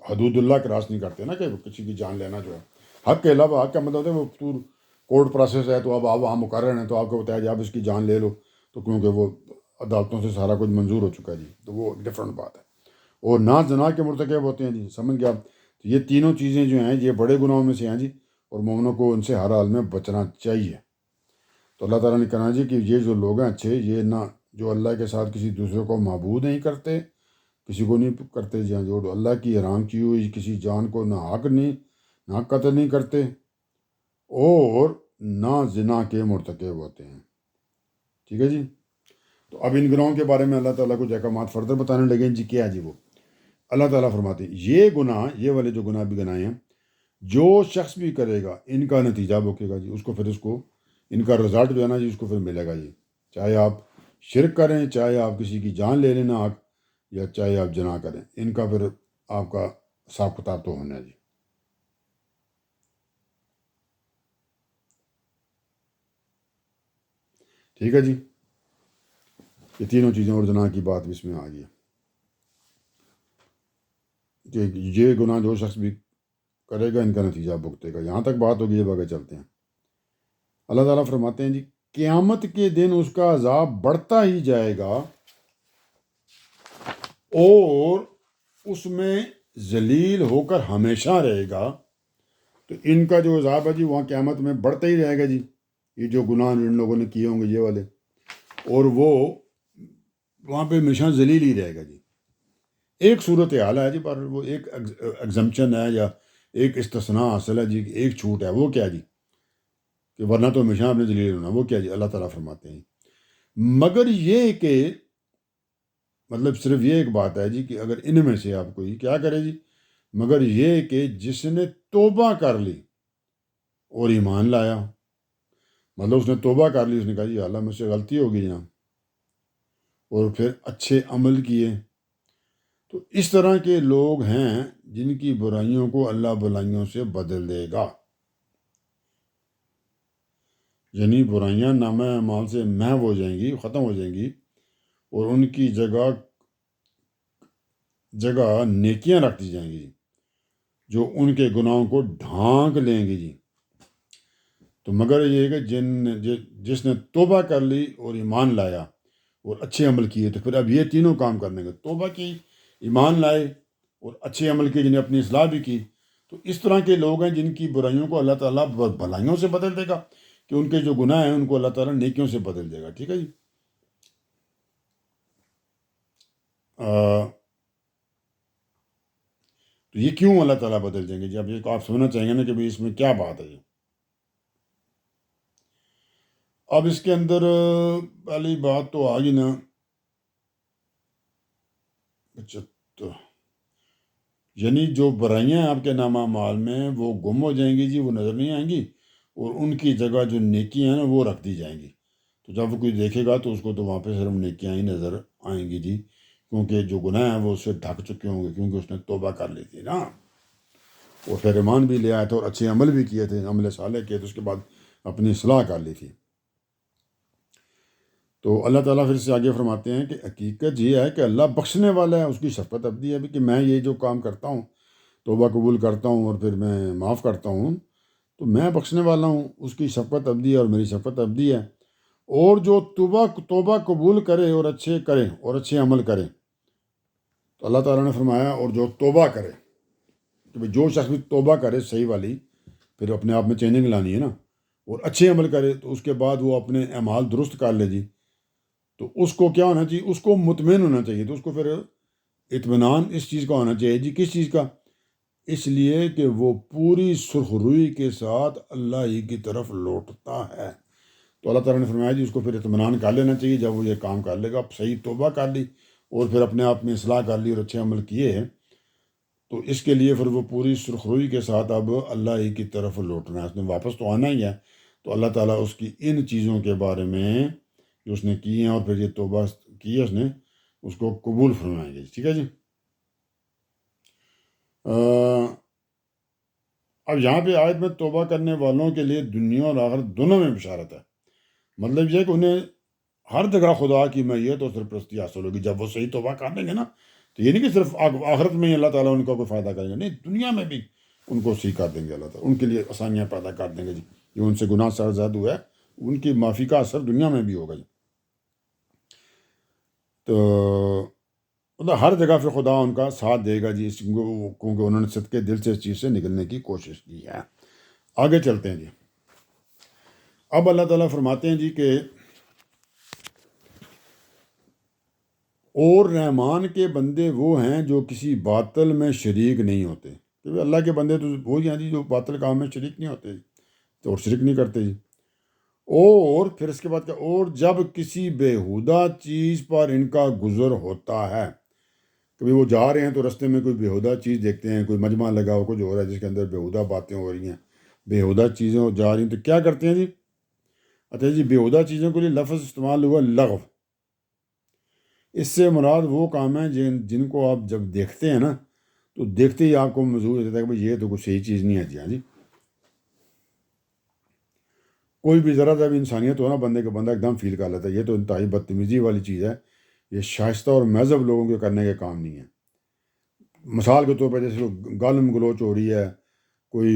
حدود اللہ کراس نہیں کرتے نا، کہ کسی کی جان لینا جو ہے حق کے علاوہ. حق کا مطلب ہے وہ کورٹ پروسیس ہے، تو اب آپ وہاں مقرر ہیں تو آپ کو بتایا جائے آپ اس کی جان لے لو، تو کیونکہ وہ عدالتوں سے سارا کچھ منظور ہو چکا ہے جی، تو وہ ڈفرینٹ بات ہے. اور نہ زنا کے مرتکب ہوتے ہیں جی. سمجھ گیا. تو یہ تینوں چیزیں جو ہیں یہ بڑے گناہوں میں سے ہیں جی، اور مومنوں کو ان سے ہر حال میں بچنا چاہیے. تو اللہ تعالیٰ نے کہا جی کہ یہ جو لوگ ہیں اچھے، یہ نہ جو اللہ کے ساتھ کسی دوسرے کو معبود نہیں کرتے، کسی کو نہیں کرتے جی، جو اللہ کی حرام کی ہوئی کسی جان کو نہ قتل نہیں کرتے، اور نہ زنا کے مرتکب ہوتے ہیں. ٹھیک ہے جی. تو اب ان گناہوں کے بارے میں اللہ تعالیٰ کو احکامات فردر بتانے لگے جی. کیا جی وہ اللہ تعالیٰ فرماتے ہیں یہ گناہ، یہ والے جو گناہ بھی گناہ ہیں، جو شخص بھی کرے گا ان کا نتیجہ بھوگے گا جی، اس کو پھر ان کا رزلٹ جو ہے نا جی اس کو پھر ملے گا جی، چاہے آپ شرک کریں، چاہے آپ کسی کی جان لے لینا آگ، یا چاہے آپ جنا کریں، ان کا پھر آپ کا حساب کتاب تو ہونا ہے جی۔ ٹھیک ہے جی، یہ تینوں چیزیں اور زنا کی بات بھی اس میں آ گئی ہے کہ یہ گناہ جو شخص بھی کرے گا ان کا نتیجہ بھگتے گا۔ یہاں تک بات ہوگی، یہ بغیر چلتے ہیں۔ اللہ تعالیٰ فرماتے ہیں جی قیامت کے دن اس کا عذاب بڑھتا ہی جائے گا اور اس میں ذلیل ہو کر ہمیشہ رہے گا۔ تو ان کا جو عذاب ہے جی وہاں قیامت میں بڑھتا ہی رہے گا جی، یہ جو گناہ ان لوگوں نے کیے ہوں گے یہ والے، اور وہ وہاں پہ ہمیشہ ذلیل ہی رہے گا جی۔ ایک صورت حال ہے جی، پر وہ ایک ایگزمپشن ہے یا ایک استثناء حاصل ہے جی، ایک چھوٹ ہے، وہ کیا جی کہ ورنہ تو ہمیشہ آپ نے ذلیل ہونا، وہ کیا جی؟ اللہ تعالیٰ فرماتے ہیں مگر یہ کہ مطلب صرف یہ ایک بات ہے جی کہ اگر ان میں سے آپ کوئی کیا کرے جی، مگر یہ کہ جس نے توبہ کر لی اور ایمان لایا، مطلب اس نے توبہ کر لی، اس نے کہا جی اللہ مجھ سے غلطی ہوگی جناب، اور پھر اچھے عمل کیے، تو اس طرح کے لوگ ہیں جن کی برائیوں کو اللہ بھلائیوں سے بدل دے گا، یعنی برائیاں نامہ اعمال سے محو ہو جائیں گی، ختم ہو جائیں گی، اور ان کی جگہ نیکیاں رکھ دی جائیں گی جی، جو ان کے گناہوں کو ڈھانک لیں گی جی۔ تو مگر یہ ہے کہ جس نے توبہ کر لی اور ایمان لایا اور اچھے عمل کیے، تو پھر اب یہ تینوں کام کرنے گے، توبہ کی، ایمان لائے اور اچھے عمل کیے، جنہیں اپنی اصلاح بھی کی، تو اس طرح کے لوگ ہیں جن کی برائیوں کو اللہ تعالیٰ بھلائیوں سے بدل دے گا، کہ ان کے جو گناہ ہیں ان کو اللہ تعالیٰ نیکیوں سے بدل دے گا۔ ٹھیک ہے جی۔ تو یہ کیوں اللہ تعالیٰ بدل دیں گے جی؟ اب یہ آپ سمجھنا چاہیں گے نا کہ بھائی اس میں کیا بات ہے جی۔ اب اس کے اندر پہلی بات تو آ گئی نا، یعنی جو برائیاں ہیں آپ کے نامہ اعمال میں وہ گم ہو جائیں گی جی، وہ نظر نہیں آئیں گی، اور ان کی جگہ جو نیکیاں ہیں نا وہ رکھ دی جائیں گی۔ تو جب وہ کوئی دیکھے گا تو اس کو تو وہاں پہ صرف نیکیاں ہی نظر آئیں گی جی، کیونکہ جو گناہ ہیں وہ اس سے ڈھک چکے ہوں گے، کیونکہ اس نے توبہ کر لی تھی نا، اور پھر ایمان بھی لے آیا تھا اور اچھے عمل بھی کیے تھے، عمل صالح کیے تھے، اس کے بعد اپنی اصلاح کر لی تھی۔ تو اللہ تعالیٰ پھر سے آگے فرماتے ہیں کہ حقیقت یہ ہے کہ اللہ بخشنے والا ہے، اس کی شفقت ابدی ہے کہ میں یہ جو کام کرتا ہوں، توبہ قبول کرتا ہوں اور پھر میں معاف کرتا ہوں، تو میں بخشنے والا ہوں، اس کی شفقت ابدی ہے اور میری شفقت ابدی ہے۔ اور جو توبہ قبول کرے اور اچھے کرے اور اچھے عمل کرے، تو اللہ تعالیٰ نے فرمایا اور جو توبہ کرے، کہ جو شخص بھی توبہ کرے صحیح والی، پھر اپنے آپ میں چینجنگ لانی ہے نا، اور اچھے عمل کرے، تو اس کے بعد وہ اپنے اعمال درست کر لے جی، تو اس کو کیا ہونا چاہیے؟ اس کو مطمئن ہونا چاہیے، تو اس کو پھر اطمینان اس چیز کا ہونا چاہیے جی، کس چیز کا؟ اس لیے کہ وہ پوری سرخ روئی کے ساتھ اللہ ہی کی طرف لوٹتا ہے۔ تو اللہ تعالیٰ نے فرمایا جی اس کو پھر اطمینان کر لینا چاہیے، جب وہ یہ کام کر لے گا، صحیح توبہ کر لی اور پھر اپنے آپ میں اصلاح کر لی اور اچھے عمل کیے ہیں، تو اس کے لیے پھر وہ پوری سرخ روئی کے ساتھ اب اللہ ہی کی طرف لوٹنا ہے، اس نے واپس تو آنا ہی ہے۔ تو اللہ تعالیٰ اس کی ان چیزوں کے بارے میں جو اس نے کی ہیں اور پھر یہ توبہ کی ہے اس نے، اس کو قبول فرمائیں گے۔ ٹھیک ہے جی۔ اب یہاں پہ آیت میں توبہ کرنے والوں کے لیے دنیا اور آخرت دونوں میں بشارت ہے، مطلب یہ کہ انہیں ہر جگہ خدا کی معیت اور سرپرستی حاصل ہوگی جب وہ صحیح توبہ کر لیں گے نا۔ تو یہ نہیں کہ صرف آخرت میں ہی اللہ تعالیٰ ان کا کوئی فائدہ کریں گے، نہیں، دنیا میں بھی ان کو صحیح کر دیں گے اللہ تعالیٰ، ان کے لیے آسانیاں پیدا کر دیں گے جی، جو ان سے گناہ سرزد ہوا ہے ان کی معافی کا اثر دنیا میں بھی ہوگا جی۔ تو مطلب ہر جگہ پھر خدا ان کا ساتھ دے گا جی، کیونکہ انہوں نے صدقے دل سے اس چیز سے نکلنے کی کوشش کی ہے۔ آگے چلتے ہیں جی۔ اب اللہ تعالیٰ فرماتے ہیں جی کہ اور رحمان کے بندے وہ ہیں جو کسی باطل میں شریک نہیں ہوتے، کیونکہ اللہ کے بندے تو وہی ہیں جی جو باطل کام میں شریک نہیں ہوتے جی، تو اور شرک نہیں کرتے جی۔ اور پھر اس کے بعد کیا؟ اور جب کسی بیہودہ چیز پر ان کا گزر ہوتا ہے، کبھی وہ جا رہے ہیں تو رستے میں کوئی بیہودہ چیز دیکھتے ہیں، کوئی مجمع لگا ہو، کچھ ہو رہا ہے جس کے اندر بیہودہ باتیں ہو رہی ہیں، بیہودہ چیزیں جا رہی ہیں، تو کیا کرتے ہیں جی؟ اچھا جی، بیہودہ چیزوں کے لیے لفظ استعمال ہوا لغو۔ اس سے مراد وہ کام ہے جن کو آپ جب دیکھتے ہیں نا تو دیکھتے ہی آپ کو محسوس ہوتا ہے کہ بھائی یہ تو کوئی صحیح چیز نہیں ہے جی۔ ہاں جی، کوئی بھی ذرا سا بھی انسانیت ہو نا بندے کا، بندہ ایک دم فیل کر لیتا ہے یہ تو انتہائی بدتمیزی والی چیز ہے، یہ شائستہ اور مہذب لوگوں کے کرنے کے کام نہیں ہے۔ مثال کے طور پر جیسے گالم گلوچ ہو رہی ہے، کوئی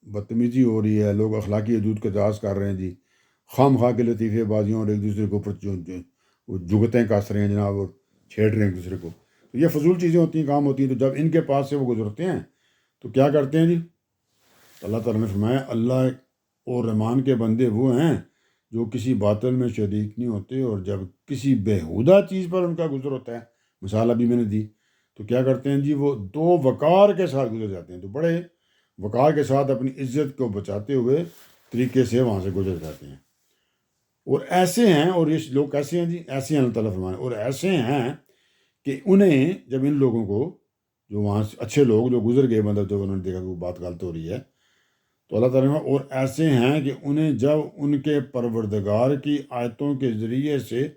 بدتمیزی ہو رہی ہے، لوگ اخلاقی حدود کے تجاوز کر رہے ہیں جی، خام خواہ کے لطیفے بازیوں اور ایک دوسرے کے اوپر وہ جگتیں کس رہے ہیں جناب، اور چھیڑ رہے ہیں ایک دوسرے کو، تو یہ فضول چیزیں ہوتی ہیں، کام ہوتی ہیں۔ تو جب ان کے پاس سے وہ گزرتے ہیں تو کیا کرتے ہیں جی؟ اللہ تعالیٰ نے فرمایا اللہ اور رحمان کے بندے وہ ہیں جو کسی باطل میں شریک نہیں ہوتے، اور جب کسی بیہودہ چیز پر ان کا گزر ہوتا ہے، مثال ابھی میں نے دی، تو کیا کرتے ہیں جی؟ وہ دو وقار کے ساتھ گزر جاتے ہیں، تو بڑے وقار کے ساتھ اپنی عزت کو بچاتے ہوئے طریقے سے وہاں سے گزر جاتے ہیں۔ اور ایسے ہیں، اور یہ لوگ کیسے ہیں جی؟ ایسے ہیں اللہ تعالیٰ فرمانے، اور ایسے ہیں کہ انہیں جب ان لوگوں کو، جو وہاں سے اچھے لوگ جو گزر گئے، مطلب جب انہوں نے دیکھا کہ وہ بات غلط ہو رہی ہے، تو اللہ تعالیٰ اور ایسے ہیں کہ انہیں جب ان کے پروردگار کی آیتوں کے ذریعے سے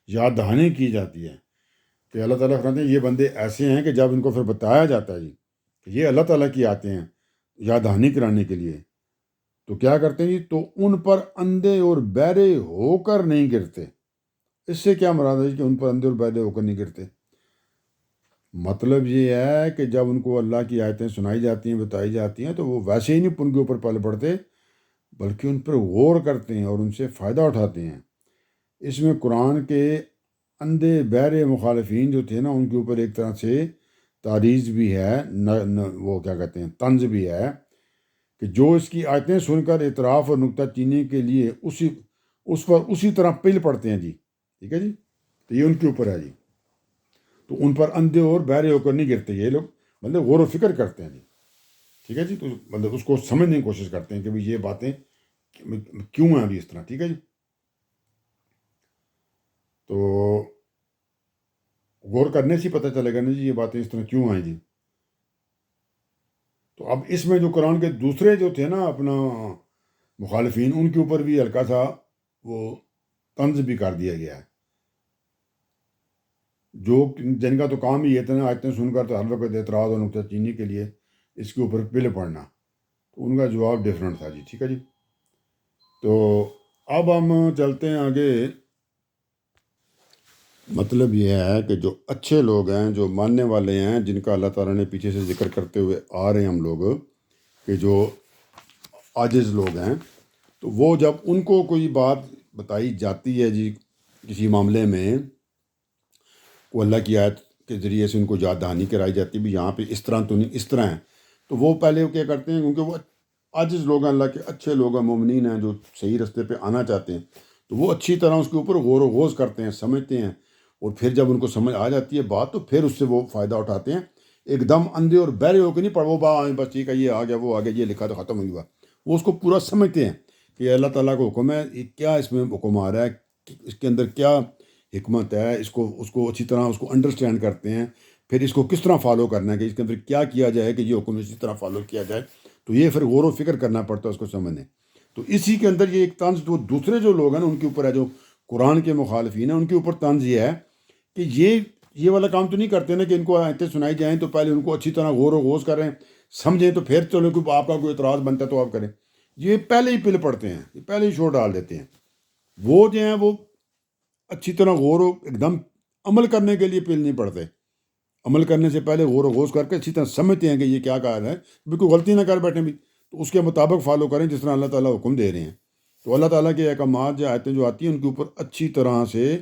یاد دہانی کی جاتی ہے، کہ اللہ تعالیٰ فرماتے ہیں یہ بندے ایسے ہیں کہ جب ان کو پھر بتایا جاتا ہے جی کہ یہ اللہ تعالیٰ کی آیتیں ہیں یاد دہانی کرانے کے لیے، تو کیا کرتے ہیں جی؟ تو ان پر اندھے اور بہرے ہو کر نہیں گرتے۔ اس سے کیا مراد ہے کہ ان پر اندھے اور بہرے ہو کر نہیں گرتے؟ مطلب یہ ہے کہ جب ان کو اللہ کی آیتیں سنائی جاتی ہیں، بتائی جاتی ہیں، تو وہ ویسے ہی نہیں ان کے اوپر پل پڑتے، بلکہ ان پر غور کرتے ہیں اور ان سے فائدہ اٹھاتے ہیں۔ اس میں قرآن کے اندھے بہرے مخالفین جو تھے نا، ان کے اوپر ایک طرح سے تعریض بھی ہے، وہ کیا کہتے ہیں، طنز بھی ہے، کہ جو اس کی آیتیں سن کر اعتراف اور نکتہ چینی کے لیے اس پر اسی طرح پل پڑتے ہیں جی، ٹھیک ہے جی، تو یہ ان کے اوپر ہے جی، تو ان پر اندھے اور بہرے ہو کر نہیں گرتے، یہ لوگ مطلب غور و فکر کرتے ہیں جی، ٹھیک ہے جی، تو مطلب اس کو سمجھنے کی کوشش کرتے ہیں کہ بھائی یہ باتیں کیوں ہیں ابھی اس طرح، ٹھیک ہے جی۔ تو غور کرنے سے پتہ چلے گا نا جی یہ باتیں اس طرح کیوں آئیں جی۔ تو اب اس میں جو قرآن کے دوسرے جو تھے نا اپنا مخالفین، ان کے اوپر بھی ہلکا سا وہ طنز بھی کر دیا گیا ہے، جو جن کا تو کام ہی یہ تھا نا آیتیں سن کر تو ہر وقت اعتراض اور نکتہ چینی کے لیے اس کے اوپر پل پڑنا، تو ان کا جواب ڈفرینٹ تھا جی، ٹھیک ہے جی۔ تو اب ہم چلتے ہیں آگے۔ مطلب یہ ہے کہ جو اچھے لوگ ہیں، جو ماننے والے ہیں، جن کا اللہ تعالیٰ نے پیچھے سے ذکر کرتے ہوئے آ رہے ہیں ہم لوگ، کہ جو عاجز لوگ ہیں، تو وہ جب ان کو کوئی بات بتائی جاتی ہے جی کسی معاملے میں، وہ اللہ کی آیت کے ذریعے سے ان کو یاد دہانی کرائی جاتی ہے بھی یہاں پہ اس طرح تو نہیں، اس طرح ہے، تو وہ پہلے وہ کیا کرتے ہیں، کیونکہ وہ عاجز لوگ ہیں، اللہ کے اچھے لوگ ہیں، مومنین ہیں، جو صحیح رستے پہ آنا چاہتے ہیں، تو وہ اچھی طرح اس کے اوپر غور و غوض کرتے ہیں، سمجھتے ہیں، اور پھر جب ان کو سمجھ آ جاتی ہے بات تو پھر اس سے وہ فائدہ اٹھاتے ہیں۔ ایک دم اندھے اور بہرے ہو کے نہیں پڑھ وہ بس ٹھیک ہے یہ آ گیا وہ آ گیا یہ لکھا تو ختم ہو گیا، وہ اس کو پورا سمجھتے ہیں کہ یہ اللہ تعالیٰ کا حکم ہے، یہ کیا اس میں حکم آ رہا ہے، اس کے اندر کیا حکمت ہے، اس کو اچھی طرح اس کو انڈرسٹینڈ کرتے ہیں، پھر اس کو کس طرح فالو کرنا ہے، کہ اس کے اندر کیا کیا جائے کہ یہ حکم اسی طرح فالو کیا جائے، تو یہ پھر غور و فکر کرنا پڑتا ہے اس کو سمجھنے۔ تو اسی کے اندر یہ ایک طنز جو دوسرے جو لوگ ہیں نا ان کے اوپر ہے، جو قرآن کے مخالفین ہیں، ان کے اوپر طنز یہ ہے کہ یہ والا کام تو نہیں کرتے نا کہ ان کو آیتیں سنائی جائیں تو پہلے ان کو اچھی طرح غور و غوض کریں، سمجھیں، تو پھر چلو کوئی آپ کا کوئی اعتراض بنتا ہے تو آپ کریں، یہ پہلے ہی پل پڑتے ہیں، یہ پہلے ہی شور ڈال دیتے ہیں۔ وہ جو ہیں وہ اچھی طرح غور و ایک دم عمل کرنے کے لیے پل نہیں پڑتے، عمل کرنے سے پہلے غور و غوض کر کے اچھی طرح سمجھتے ہیں کہ یہ کیا کہا ہے، بھی کوئی غلطی نہ کر بیٹھیں بھی، تو اس کے مطابق فالو کریں جس طرح اللہ تعالیٰ حکم دے رہے ہیں۔ تو اللہ تعالیٰ کے احکامات جو آیتیں جو آتی ہیں ان کے اوپر اچھی طرح سے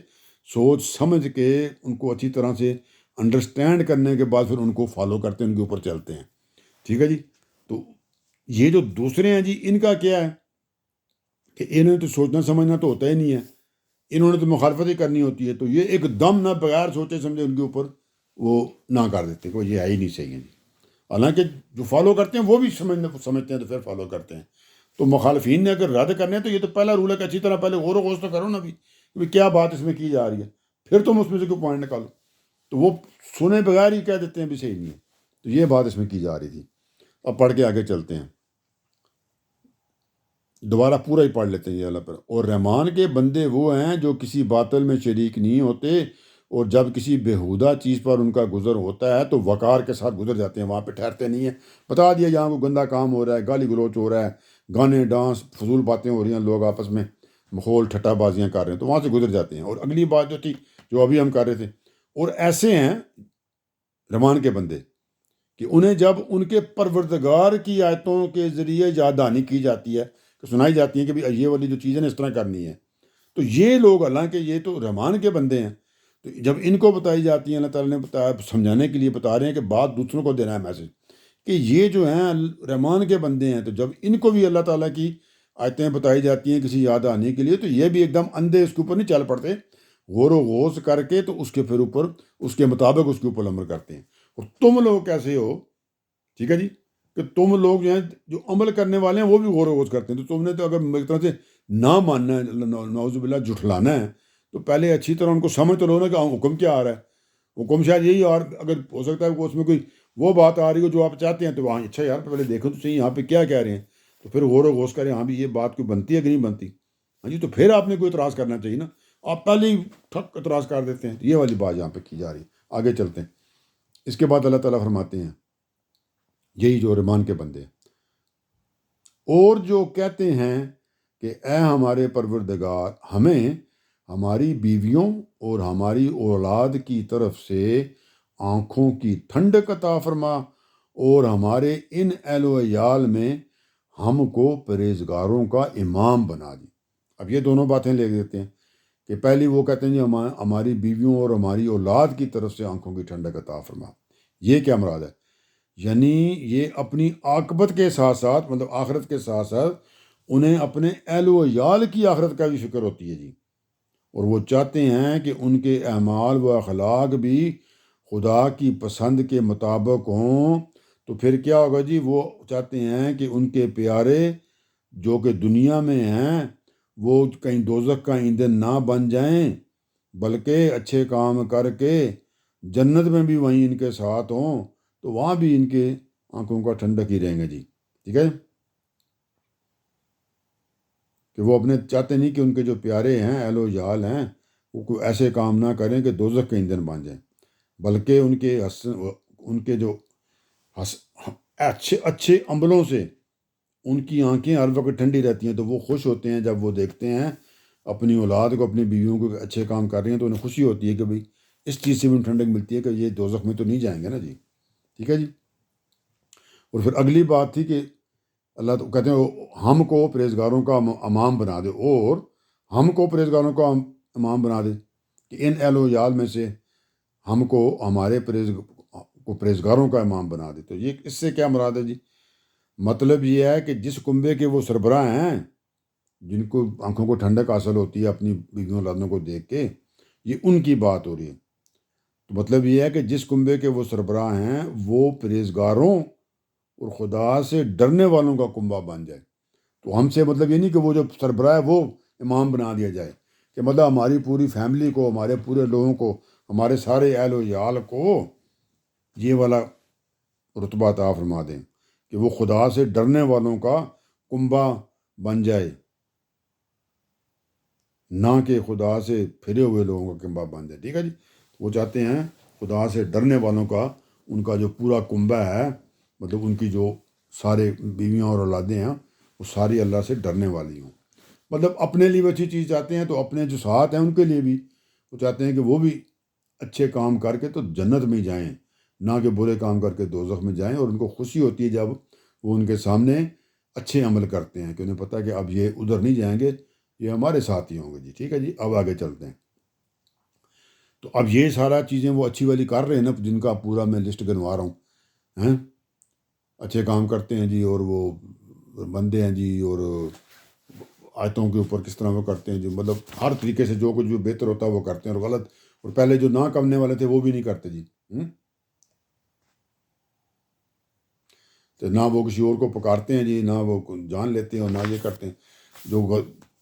سوچ سمجھ کے ان کو اچھی طرح سے انڈرسٹینڈ کرنے کے بعد پھر ان کو فالو کرتے ہیں، ان کے اوپر چلتے ہیں، ٹھیک ہے جی۔ تو یہ جو دوسرے ہیں جی ان کا کیا ہے کہ انہیں تو سوچنا سمجھنا تو ہوتا ہی نہیں ہے، انہوں نے تو مخالفت ہی کرنی ہوتی ہے، تو یہ ایک دم نہ بغیر سوچے سمجھے ان کے اوپر وہ نہ کر دیتے کہ یہ ہے ہی نہیں صحیح ہے جی۔ حالانکہ جو فالو کرتے ہیں وہ بھی سمجھتے ہیں تو پھر فالو کرتے ہیں۔ تو مخالفین نے اگر رد کرنے ہیں تو یہ تو پہلا رول ہے کہ اچھی طرح پہلے غور و غوض تو کرو نا بھی کہ کیا بات اس میں کی جا رہی ہے، پھر تم اس میں سے کوئی پوائنٹ نکالو۔ تو وہ سنے بغیر ہی کہہ دیتے ہیں بھی صحیح نہیں ہے. تو یہ بات اس میں کی جا رہی تھی. اب پڑھ کے آگے چلتے ہیں, دوبارہ پورا ہی پڑھ لیتے ہیں یہ اللہ پر. اور رحمان کے بندے وہ ہیں جو کسی باطل میں شریک نہیں ہوتے, اور جب کسی بیہودہ چیز پر ان کا گزر ہوتا ہے تو وقار کے ساتھ گزر جاتے ہیں, وہاں پہ ٹھہرتے نہیں ہیں. بتا دیا یہاں کو گندا کام ہو رہا ہے, گالی گلوچ ہو رہا ہے, گانے ڈانس فضول باتیں ہو رہی ہیں, لوگ آپس میں مخول ٹھٹا بازیاں کر رہے ہیں, تو وہاں سے گزر جاتے ہیں. اور اگلی بات جو تھی جو ابھی ہم کر رہے تھے, اور ایسے ہیں رحمان کے بندے کہ انہیں جب ان کے پروردگار کی آیتوں کے ذریعے یاد دہانی کی جاتی ہے, کہ سنائی جاتی ہیں کہ بھئی یہ والی جو چیزیں نا اس طرح کرنی ہے, تو یہ لوگ حالانکہ یہ تو رحمان کے بندے ہیں, تو جب ان کو بتائی جاتی ہیں, اللہ تعالیٰ نے بتایا سمجھانے کے لیے بتا رہے ہیں کہ بات دوسروں کو دینا ہے میسج, کہ یہ جو ہیں رحمان کے بندے ہیں, تو جب ان کو بھی اللہ تعالیٰ کی آیتیں بتائی جاتی ہیں کسی یاد آنے کے لیے, تو یہ بھی ایک دم اندھے اس کے اوپر نہیں چل پڑتے, غور و غوص کر کے تو اس کے پھر اوپر اس کے مطابق اس کے اوپر عمل کرتے ہیں. اور تم لوگ کیسے ہو, ٹھیک ہے جی, کہ تم لوگ جو ہیں جو عمل کرنے والے ہیں وہ بھی غور و غوص کرتے ہیں. تو تم نے تو اگر ایک طرح سے نہ ماننا ہے, نعوذ باللہ جھٹلانا ہے, تو پہلے اچھی طرح ان کو سمجھ تو لو نا کہ حکم کیا آ رہا ہے. حکم شاید یہی, اور اگر ہو سکتا ہے کہ اس میں کوئی وہ بات آ رہی ہو جو آپ چاہتے ہیں, تو وہاں اچھا یار پہلے دیکھو تو صحیح یہاں پہ کیا کہہ رہے ہیں, تو پھر غور و غوص کریں ہاں بھی یہ بات کوئی بنتی ہے کہ نہیں بنتی. ہاں جی, تو پھر آپ نے کوئی اعتراض کرنا چاہیے نا, آپ پہلے ہی ٹھک اعتراض کر دیتے ہیں. یہ والی بات یہاں پہ کی جا رہی ہے. آگے چلتے ہیں. اس کے بعد اللہ تعالیٰ فرماتے ہیں, یہی جو رحمان کے بندے ہیں, اور جو کہتے ہیں کہ اے ہمارے پروردگار ہمیں ہماری بیویوں اور ہماری اولاد کی طرف سے آنکھوں کی ٹھنڈک عطا فرما, اور ہمارے ان اہل و عیال میں ہم کو پرہیزگاروں کا امام بنا دی. اب یہ دونوں باتیں لے دیتے ہیں کہ پہلی وہ کہتے ہیں جی ہماری بیویوں اور ہماری اولاد کی طرف سے آنکھوں کی ٹھنڈک عطا فرما. یہ کیا مراد ہے؟ یعنی یہ اپنی عاقبت کے ساتھ ساتھ, مطلب آخرت کے ساتھ ساتھ انہیں اپنے اہل و عیال کی آخرت کا بھی فکر ہوتی ہے جی. اور وہ چاہتے ہیں کہ ان کے اعمال و اخلاق بھی خدا کی پسند کے مطابق ہوں. تو پھر کیا ہوگا جی, وہ چاہتے ہیں کہ ان کے پیارے جو کہ دنیا میں ہیں وہ کہیں دوزخ کا ایندھن نہ بن جائیں, بلکہ اچھے کام کر کے جنت میں بھی وہیں ان کے ساتھ ہوں, تو وہاں بھی ان کے آنکھوں کا ٹھنڈک ہی رہیں گے جی. ٹھیک ہے, کہ وہ اپنے چاہتے نہیں کہ ان کے جو پیارے ہیں اہل و عیال ہیں وہ کوئی ایسے کام نہ کریں کہ دوزخ کے ایندھن بن جائیں, بلکہ ان کے جو اچھے عملوں سے ان کی آنکھیں ہر وقت ٹھنڈی رہتی ہیں. تو وہ خوش ہوتے ہیں جب وہ دیکھتے ہیں اپنی اولاد کو, اپنی بیویوں کو اچھے کام کر رہی ہیں, تو انہیں خوشی ہوتی ہے کہ بھئی اس چیز سے بھی ٹھنڈک ملتی ہے کہ یہ دوزخ میں تو نہیں جائیں گے نا جی. ٹھیک ہے جی. اور پھر اگلی بات تھی کہ اللہ تو کہتے ہیں ہم کو پرہیزگاروں کا امام بنا دے, اور ہم کو پرہیزگاروں کا امام بنا دے, کہ ان اہل و عیال میں سے ہم کو ہمارے پرہیزگاروں کا امام بنا دے. تو یہ اس سے کیا مراد ہے جی؟ مطلب یہ ہے کہ جس کنبے کے وہ سربراہ ہیں جن کو آنکھوں کو ٹھنڈک حاصل ہوتی ہے اپنی بیویوں اولادوں کو دیکھ کے, یہ ان کی بات ہو رہی ہے. تو مطلب یہ ہے کہ جس کنبے کے وہ سربراہ ہیں وہ پرہیزگاروں اور خدا سے ڈرنے والوں کا کنبہ بن جائے. تو ہم سے مطلب یہ نہیں کہ وہ جو سربراہ ہے وہ امام بنا دیا جائے, کہ مطلب ہماری پوری فیملی کو, ہمارے پورے لوگوں کو, ہمارے سارے اہل و عیال کو یہ والا رتبہ عطا فرما دیں کہ وہ خدا سے ڈرنے والوں کا کنبہ بن جائے, نہ کہ خدا سے پھرے ہوئے لوگوں کا کنبہ بن جائے. ٹھیک ہے جی. وہ چاہتے ہیں خدا سے ڈرنے والوں کا ان کا جو پورا کنبہ ہے, مطلب ان کی جو سارے بیویاں اور اولادیں ہیں وہ ساری اللہ سے ڈرنے والی ہوں. مطلب اپنے لیے وہ اچھی چیز چاہتے ہیں, تو اپنے جو ساتھ ہیں ان کے لیے بھی وہ چاہتے ہیں کہ وہ بھی اچھے کام کر کے تو جنت میں جائیں, نہ کہ برے کام کر کے دوزخ میں جائیں. اور ان کو خوشی ہوتی ہے جب وہ ان کے سامنے اچھے عمل کرتے ہیں, کہ انہیں پتہ ہے کہ اب یہ ادھر نہیں جائیں گے, یہ ہمارے ساتھ ہی ہوں گے جی. ٹھیک ہے جی. اب آگے چلتے ہیں. تو اب یہ سارا چیزیں وہ اچھی والی کر رہے ہیں نا, جن کا پورا میں لسٹ گنوا رہا ہوں ہیں, اچھے کام کرتے ہیں جی, اور وہ بندے ہیں جی, اور آیتوں کے اوپر کس طرح وہ کرتے ہیں جی, مطلب ہر طریقے سے جو کچھ جو بہتر ہوتا ہے وہ کرتے ہیں, اور غلط اور پہلے جو نہ کرنے والے تھے وہ بھی نہیں کرتے جی. تو نہ وہ کسی اور کو پکارتے ہیں جی, نہ وہ جان لیتے ہیں, اور نہ یہ کرتے ہیں, جو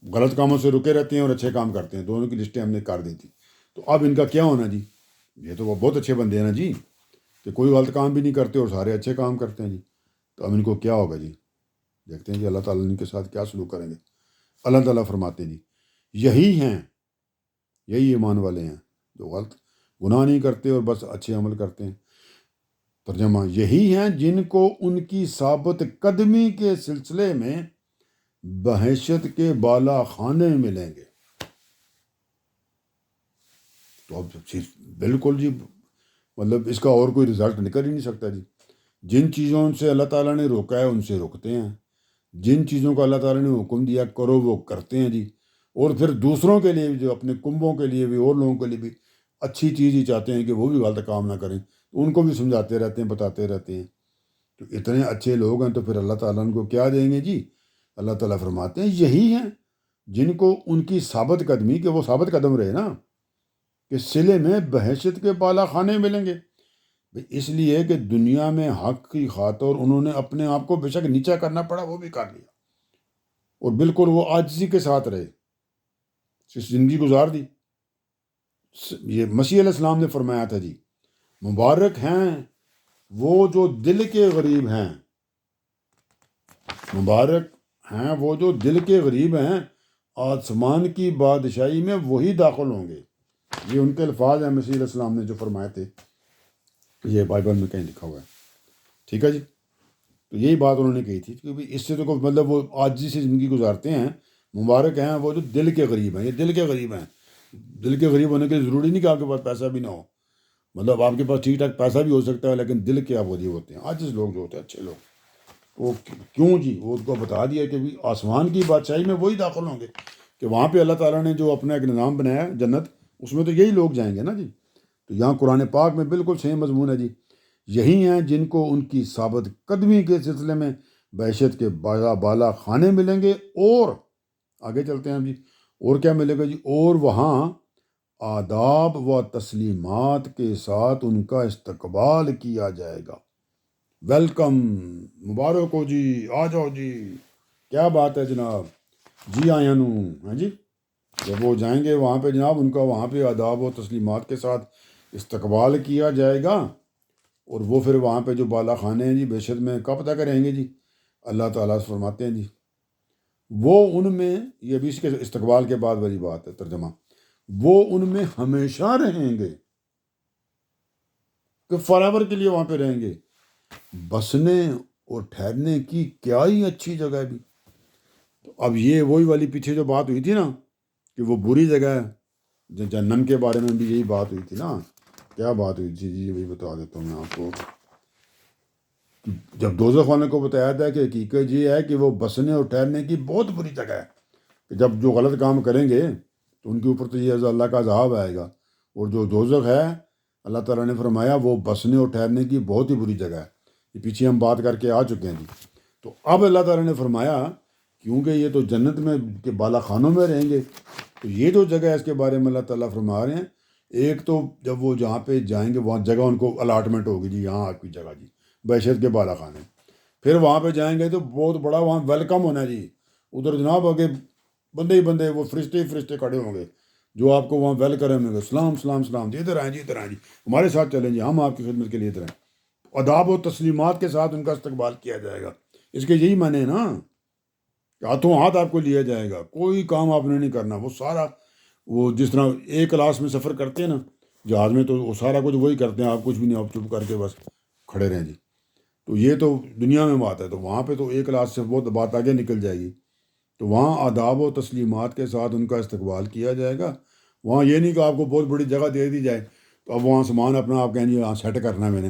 غلط کاموں سے رکے رہتے ہیں اور اچھے کام کرتے ہیں. دونوں کی لسٹیں ہم نے کر دی تھی. تو اب ان کا کیا ہونا جی؟ یہ تو وہ بہت اچھے بندے ہیں نا جی، کہ کوئی غلط کام بھی نہیں کرتے اور سارے اچھے کام کرتے ہیں جی، تو اب ان کو کیا ہوگا جی؟ دیکھتے ہیں کہ اللہ تعالیٰ ان کے ساتھ کیا سلوک کریں گے۔ اللہ تعالیٰ فرماتے ہیں جی یہی ہیں، یہی ایمان والے ہیں جو غلط گناہ نہیں کرتے اور بس اچھے عمل کرتے ہیں۔ ترجمہ، یہی ہیں جن کو ان کی ثابت قدمی کے سلسلے میں بحیثیت کے بالا خانے ملیں گے۔ تو اب بالکل جی، مطلب اس کا اور کوئی رزلٹ نکل ہی نہیں سکتا جی۔ جن چیزوں سے اللہ تعالیٰ نے روکا ہے ان سے روکتے ہیں، جن چیزوں کو اللہ تعالیٰ نے حکم دیا کرو وہ کرتے ہیں جی، اور پھر دوسروں کے لیے بھی، جو اپنے کنبوں کے لیے بھی اور لوگوں کے لیے بھی اچھی چیز ہی چاہتے ہیں کہ وہ بھی غلط کام نہ کریں، تو ان کو بھی سمجھاتے رہتے ہیں، بتاتے رہتے ہیں۔ تو اتنے اچھے لوگ ہیں تو پھر اللہ تعالیٰ ان کو کیا دیں گے جی؟ اللہ تعالیٰ فرماتے ہیں یہی ہیں جن کو ان کی ثابت قدمی، کہ وہ ثابت قدم رہے نا، کہ صلے میں بحیثیت کے بالا خانے ملیں گے۔ اس لیے کہ دنیا میں حق کی خاطر انہوں نے اپنے آپ کو بے شک نیچا کرنا پڑا، وہ بھی کر لیا، اور بالکل وہ عاجزی کے ساتھ رہے، زندگی گزار دی۔ یہ مسیح علیہ السلام نے فرمایا تھا جی، مبارک ہیں وہ جو دل کے غریب ہیں، مبارک ہیں وہ جو دل کے غریب ہیں، آسمان کی بادشاہی میں وہی داخل ہوں گے۔ یہ ان کے الفاظ ہیں مسیح علیہ السلام نے جو فرمائے تھے، یہ بائبل میں کہیں لکھا ہوا ہے، ٹھیک ہے جی۔ تو یہی بات انہوں نے کہی تھی کہ اس سے تو مطلب وہ عاجزی سے زندگی گزارتے ہیں۔ مبارک ہیں وہ جو دل کے غریب ہیں، یہ دل کے غریب ہیں۔ دل کے غریب ہونے کے لیے ضروری نہیں کہ آپ کے پاس پیسہ بھی نہ ہو، مطلب آپ کے پاس ٹھیک ٹھاک پیسہ بھی ہو سکتا ہے لیکن دل کے آپ غریب ہوتے ہیں۔ عاجز لوگ جو ہوتے ہیں، اچھے لوگ، وہ کیوں جی؟ وہ اس کو بتا دیا کہ آسمان کی بادشاہی میں وہی داخل ہوں گے، کہ وہاں پہ اللہ تعالیٰ نے جو اپنا ایک نظام بنایا جنت، اس میں تو یہی لوگ جائیں گے نا جی۔ تو یہاں قرآن پاک میں بالکل سیم مضمون ہے جی، یہی ہیں جن کو ان کی ثابت قدمی کے سلسلے میں بحیثیت کے بالا خانے ملیں گے، اور آگے چلتے ہیں جی، اور کیا ملے گا جی؟ اور وہاں آداب و تسلیمات کے ساتھ ان کا استقبال کیا جائے گا۔ ویلکم، مبارک ہو جی، آ جاؤ جی، کیا بات ہے جناب، جی آیا نو، ہاں جی۔ جب وہ جائیں گے وہاں پہ جناب، ان کا وہاں پہ آداب و تسلیمات کے ساتھ استقبال کیا جائے گا، اور وہ پھر وہاں پہ جو بالا خانے ہیں جی بحیثیت میں کب تک رہیں گے جی؟ اللہ تعالیٰ سے فرماتے ہیں جی وہ ان میں، یہ بھی اس کے استقبال کے بعد والی بات ہے، ترجمہ، وہ ان میں ہمیشہ رہیں گے، کہ فارایور کے لیے وہاں پہ رہیں گے۔ بسنے اور ٹھہرنے کی کیا ہی اچھی جگہ ہے بھی۔ تو اب یہ وہی والی پیچھے جو بات ہوئی تھی نا کہ وہ بری جگہ ہے، جہنم کے بارے میں بھی یہی بات ہوئی تھی نا۔ کیا بات ہوئی تھی جی؟ وہی بتا دیتا ہوں میں آپ کو۔ جب دوزخ والوں کو بتایا تھا کہ حقیقت یہ ہے کہ وہ بسنے اور ٹھہرنے کی بہت بری جگہ ہے، کہ جب جو غلط کام کریں گے تو ان کے اوپر تو یہ اللہ کا عذاب آئے گا، اور جو دوزخ ہے اللہ تعالیٰ نے فرمایا وہ بسنے اور ٹھہرنے کی بہت ہی بری جگہ ہے۔ یہ پیچھے ہم بات کر کے آ چکے ہیں جی۔ تو اب اللہ تعالیٰ نے فرمایا کیونکہ یہ تو جنت میں کے بالا خانوں میں رہیں گے، تو یہ جو جگہ ہے اس کے بارے میں اللہ تعالیٰ فرما رہے ہیں، ایک تو جب وہ جہاں پہ جائیں گے وہاں جگہ ان کو الاٹمنٹ ہوگی جی، یہاں آپ کی جگہ جی، بحیثیت کے بالا خانے۔ پھر وہاں پہ جائیں گے تو بہت بڑا وہاں ویلکم ہونا جی، ادھر جناب آگے بندے ہی بندے، وہ فرشتے ہی فرشتے کھڑے ہوں گے جو آپ کو وہاں ویلکم ہوں گے، سلام سلام سلام جی، ادھر آئیں جی، ادھر آئیں جی، ہمارے ساتھ چلیں جی، ہم آپ کی خدمت کے لیے ادھر ہیں۔ آداب و تسلیمات کے ساتھ ان کا استقبال کیا جائے گا۔ اس کے یہی معنی ہے نا، ہاتھوں ہاتھ آپ کو لیا جائے گا، کوئی کام آپ نے نہیں کرنا، وہ سارا، وہ جس طرح ایک کلاس میں سفر کرتے ہیں نا جہاز میں، تو وہ سارا کچھ وہی کرتے ہیں، آپ کچھ بھی نہیں، آپ چپ کر کے بس کھڑے رہیں جی۔ تو یہ تو دنیا میں بات ہے، تو وہاں پہ تو ایک کلاس سے بہت بات آگے نکل جائے گی۔ تو وہاں آداب و تسلیمات کے ساتھ ان کا استقبال کیا جائے گا۔ وہاں یہ نہیں کہ آپ کو بہت بڑی جگہ دے دی جائے تو اب وہاں سامان اپنا آپ کہیں گے ہاں سیٹ کرنا ہے میں نے،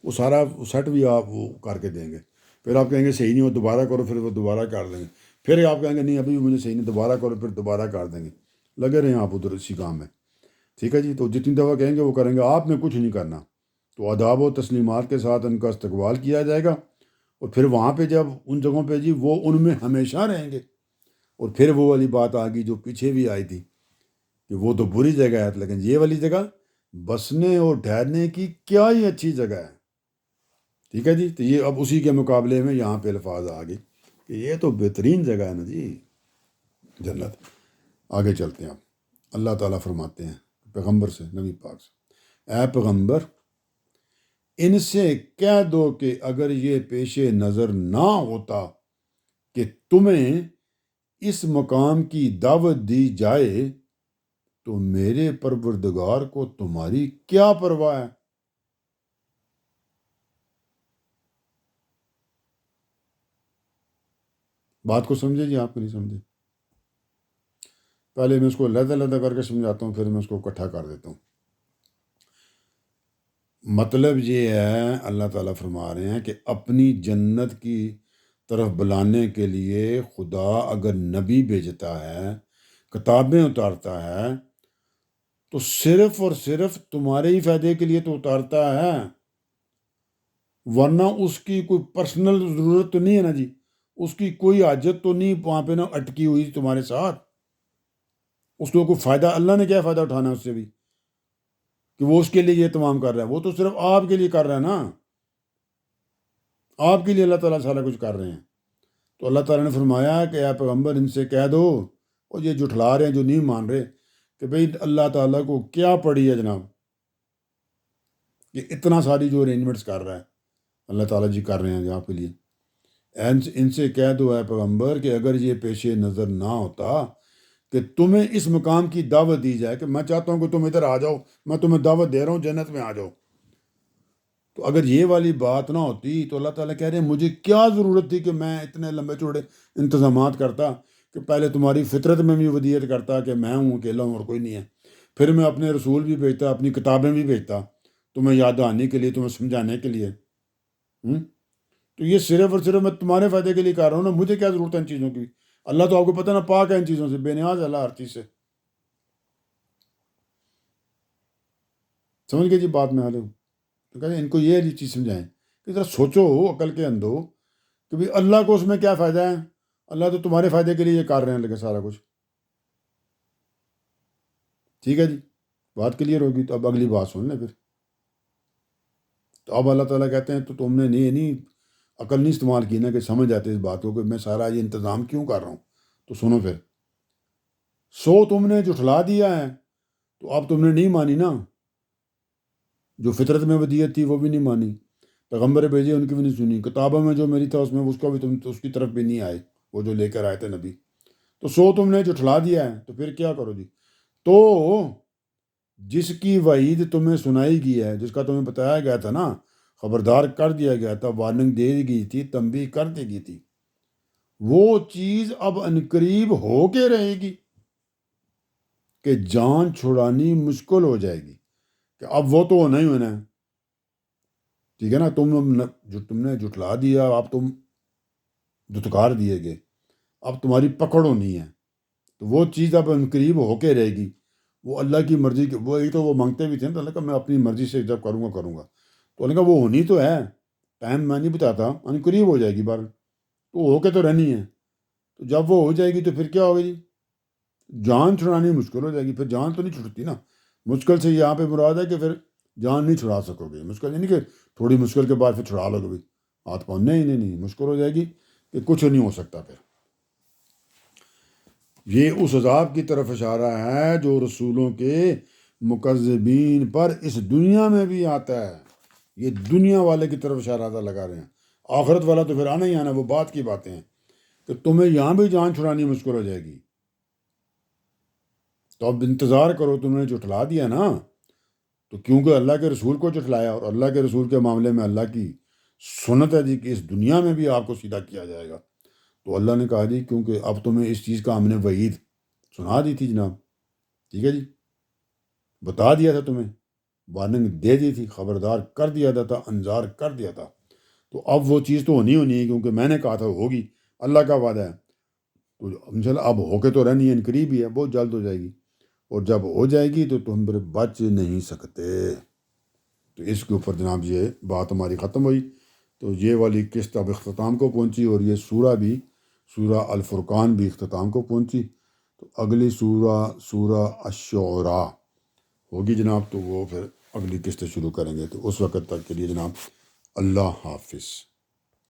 وہ سارا سیٹ بھی آپ وہ کر کے دیں گے، پھر آپ کہیں گے صحیح نہیں ہو دوبارہ کرو، پھر وہ دوبارہ کر دیں گے، پھر آپ کہیں گے نہیں ابھی مجھے صحیح نہیں، دوبارہ کرو، پھر دوبارہ کر دیں گے، لگے رہیں آپ ادھر اسی کام میں، ٹھیک ہے جی۔ تو جتنی دفعہ کہیں گے وہ کریں گے، آپ نے کچھ نہیں کرنا۔ تو آداب و تسلیمات کے ساتھ ان کا استقبال کیا جائے گا، اور پھر وہاں پہ جب ان جگہوں پہ جی وہ ان میں ہمیشہ رہیں گے۔ اور پھر وہ والی بات آ گئی جو پیچھے بھی آئی تھی کہ وہ تو بری جگہ ہے، لیکن یہ والی جگہ بسنے اور ٹھہرنے کی کیا ہی اچھی جگہ ہے، ٹھیک ہے جی۔ تو یہ اب اسی کے مقابلے میں یہاں پہ الفاظ آ گئے کہ یہ تو بہترین جگہ ہے نا جی، جنت۔ آگے چلتے ہیں اب، اللہ تعالیٰ فرماتے ہیں پیغمبر سے، نبی پاک سے، اے پیغمبر ان سے کہہ دو کہ اگر یہ پیش نظر نہ ہوتا کہ تمہیں اس مقام کی دعوت دی جائے تو میرے پروردگار کو تمہاری کیا پرواہ ہے۔ بات کو سمجھے جی، آپ کو نہیں سمجھے؟ پہلے میں اس کو علیحدہ علیحدہ کر کے سمجھاتا ہوں، پھر میں اس کو اکٹھا کر دیتا ہوں۔ مطلب یہ ہے، اللہ تعالیٰ فرما رہے ہیں کہ اپنی جنت کی طرف بلانے کے لیے خدا اگر نبی بھیجتا ہے، کتابیں اتارتا ہے، تو صرف اور صرف تمہارے ہی فائدے کے لیے تو اتارتا ہے، ورنہ اس کی کوئی پرسنل ضرورت تو نہیں ہے نا جی، اس کی کوئی حاجت تو نہیں وہاں پہ نا اٹکی ہوئی تمہارے ساتھ۔ اس کو کوئی فائدہ، اللہ نے کیا فائدہ اٹھانا ہے اس سے بھی کہ وہ اس کے لیے یہ تمام کر رہا ہے؟ وہ تو صرف آپ کے لیے کر رہا ہے نا، آپ کے لیے اللہ تعالیٰ سارا کچھ کر رہے ہیں۔ تو اللہ تعالیٰ نے فرمایا کہ اے پیغمبر ان سے کہہ دو، اور یہ جھٹلا رہے ہیں جو نہیں مان رہے، کہ بھئی اللہ تعالیٰ کو کیا پڑی ہے جناب، کہ اتنا ساری جو ارینجمنٹس کر رہا ہے اللہ تعالیٰ جی کر رہے ہیں آپ کے لیے۔ ان سے کہہ دو اے پیغمبر کہ اگر یہ پیش نظر نہ ہوتا کہ تمہیں اس مقام کی دعوت دی جائے، کہ میں چاہتا ہوں کہ تم ادھر آ جاؤ، میں تمہیں دعوت دے رہا ہوں جنت میں آ جاؤ، تو اگر یہ والی بات نہ ہوتی تو اللہ تعالیٰ کہہ رہے ہیں مجھے کیا ضرورت تھی کہ میں اتنے لمبے چوڑے انتظامات کرتا، کہ پہلے تمہاری فطرت میں بھی ودیت کرتا کہ میں ہوں، اکیلا ہوں اور کوئی نہیں ہے، پھر میں اپنے رسول بھی بھیجتا، اپنی کتابیں بھی بھیجتا تمہیں یاد دہانی کے لیے، تمہیں سمجھانے کے لیے۔ تو یہ صرف اور صرف میں تمہارے فائدے کے لیے کر رہا ہوں نا، مجھے کیا ضرورت ہے ان چیزوں کی؟ اللہ تو آپ کو پتہ نا پاک ہے ان چیزوں سے، بے نیاز ہے اللہ ہر چیز سے۔ سمجھ گئے جی بات میں حالے؟ تو کہتے ہیں ان کو یہ چیز سمجھائیں کہ ذرا سوچو عقل کے اندھو کہ بھی اللہ کو اس میں کیا فائدہ ہے؟ اللہ تو تمہارے فائدے کے لیے یہ کر رہے ہیں لیکن سارا کچھ۔ ٹھیک ہے جی، بات کلیئر ہوگی؟ تو اب اگلی بات سن لیں پھر۔ تو اب اللہ تعالیٰ کہتے ہیں تو تم نے نہیں عقل نہیں استعمال کی نا کہ سمجھ آتے اس بات کو کہ میں سارا یہ انتظام کیوں کر رہا ہوں۔ تو سنو پھر، تم نے جھٹلا دیا ہے تو اب تم نے نہیں مانی نا، جو فطرت میں ودیت تھی وہ بھی نہیں مانی، پیغمبر بھیجے ان کی بھی نہیں سنی، کتابوں میں جو میری تھا اس میں اس کو بھی تم اس کی طرف بھی نہیں آئے، وہ جو لے کر آئے تھے نبی۔ تو تم نے جھٹلا دیا ہے، تو پھر کیا کرو جی؟ تو جس کی وعید تمہیں سنائی گئی ہے، جس کا تمہیں بتایا گیا تھا نا، خبردار کر دیا گیا تھا، وارننگ دے دی گئی تھی، تنبیہ کر دی گئی تھی، وہ چیز اب عنقریب ہو کے رہے گی کہ جان چھڑانی مشکل ہو جائے گی، کہ اب وہ تو ہونا ہی ہونا ہے۔ ٹھیک ہے نا، تم نے جھٹلا دیا، اب تم دھتکار دیے گئے، اب تمہاری پکڑ ہونی ہے، تو وہ چیز اب عنقریب ہو کے رہے گی، وہ اللہ کی مرضی کے، وہ ایک تو وہ مانگتے بھی تھے نا، تو اللہ کہا میں اپنی مرضی سے جب کروں گا کروں گا، تو اللہ کہا وہ ہونی تو ہے، ٹائم میں نہیں بتاتا، عنقریب ہو جائے گی بار، تو ہو کے تو رہنی ہے۔ تو جب وہ ہو جائے گی تو پھر کیا ہوگا جی؟ جان چھڑانی مشکل ہو جائے گی، پھر جان تو نہیں چھڑتی نا، مشکل سے یہاں پہ مراد ہے کہ پھر جان نہیں چھڑا سکو گے، مشکل یعنی کہ تھوڑی مشکل کے بعد پھر چھڑا لو گے بھائی ہاتھ پاؤں، نہیں، مشکل ہو جائے گی کہ کچھ نہیں ہو سکتا پھر۔ یہ اس عذاب کی طرف اشارہ ہے جو رسولوں کے مکذبین پر اس دنیا میں بھی آتا ہے، یہ دنیا والے کی طرف اشارہ لگا رہے ہیں، آخرت والا تو پھر آنا ہی آنا، وہ بات کی باتیں ہیں کہ تمہیں یہاں بھی جان چھڑانی مشکل ہو جائے گی، تو اب انتظار کرو، تم نے جھٹلا دیا نا، تو کیونکہ اللہ کے رسول کو جھٹلایا، اور اللہ کے رسول کے معاملے میں اللہ کی سنت ہے جی کہ اس دنیا میں بھی آپ کو سیدھا کیا جائے گا، تو اللہ نے کہا جی کیونکہ اب تمہیں اس چیز کا ہم نے وعید سنا دی تھی جناب، ٹھیک ہے جی، بتا دیا تھا تمہیں، وارننگ دے دی تھی، خبردار کر دیا تھا، انذار کر دیا تھا، تو اب وہ چیز تو ہونی ہے کیونکہ میں نے کہا تھا ہوگی، اللہ کا وعدہ ہے، تو انشاءاللہ اب ہو کے تو رہنی ہے، قریب ہی ہے، بہت جلد ہو جائے گی، اور جب ہو جائے گی تو تم پھر بچ نہیں سکتے۔ تو اس کے اوپر جناب یہ بات ہماری ختم ہوئی، تو یہ والی قسط اب اختتام کو پہنچی، اور یہ سورہ الفرقان بھی اختتام کو پہنچی، تو اگلی سورہ الشعراء ہوگی جناب، تو وہ پھر اگلی قسط شروع کریں گے، تو اس وقت تک کے لیے جناب اللہ حافظ۔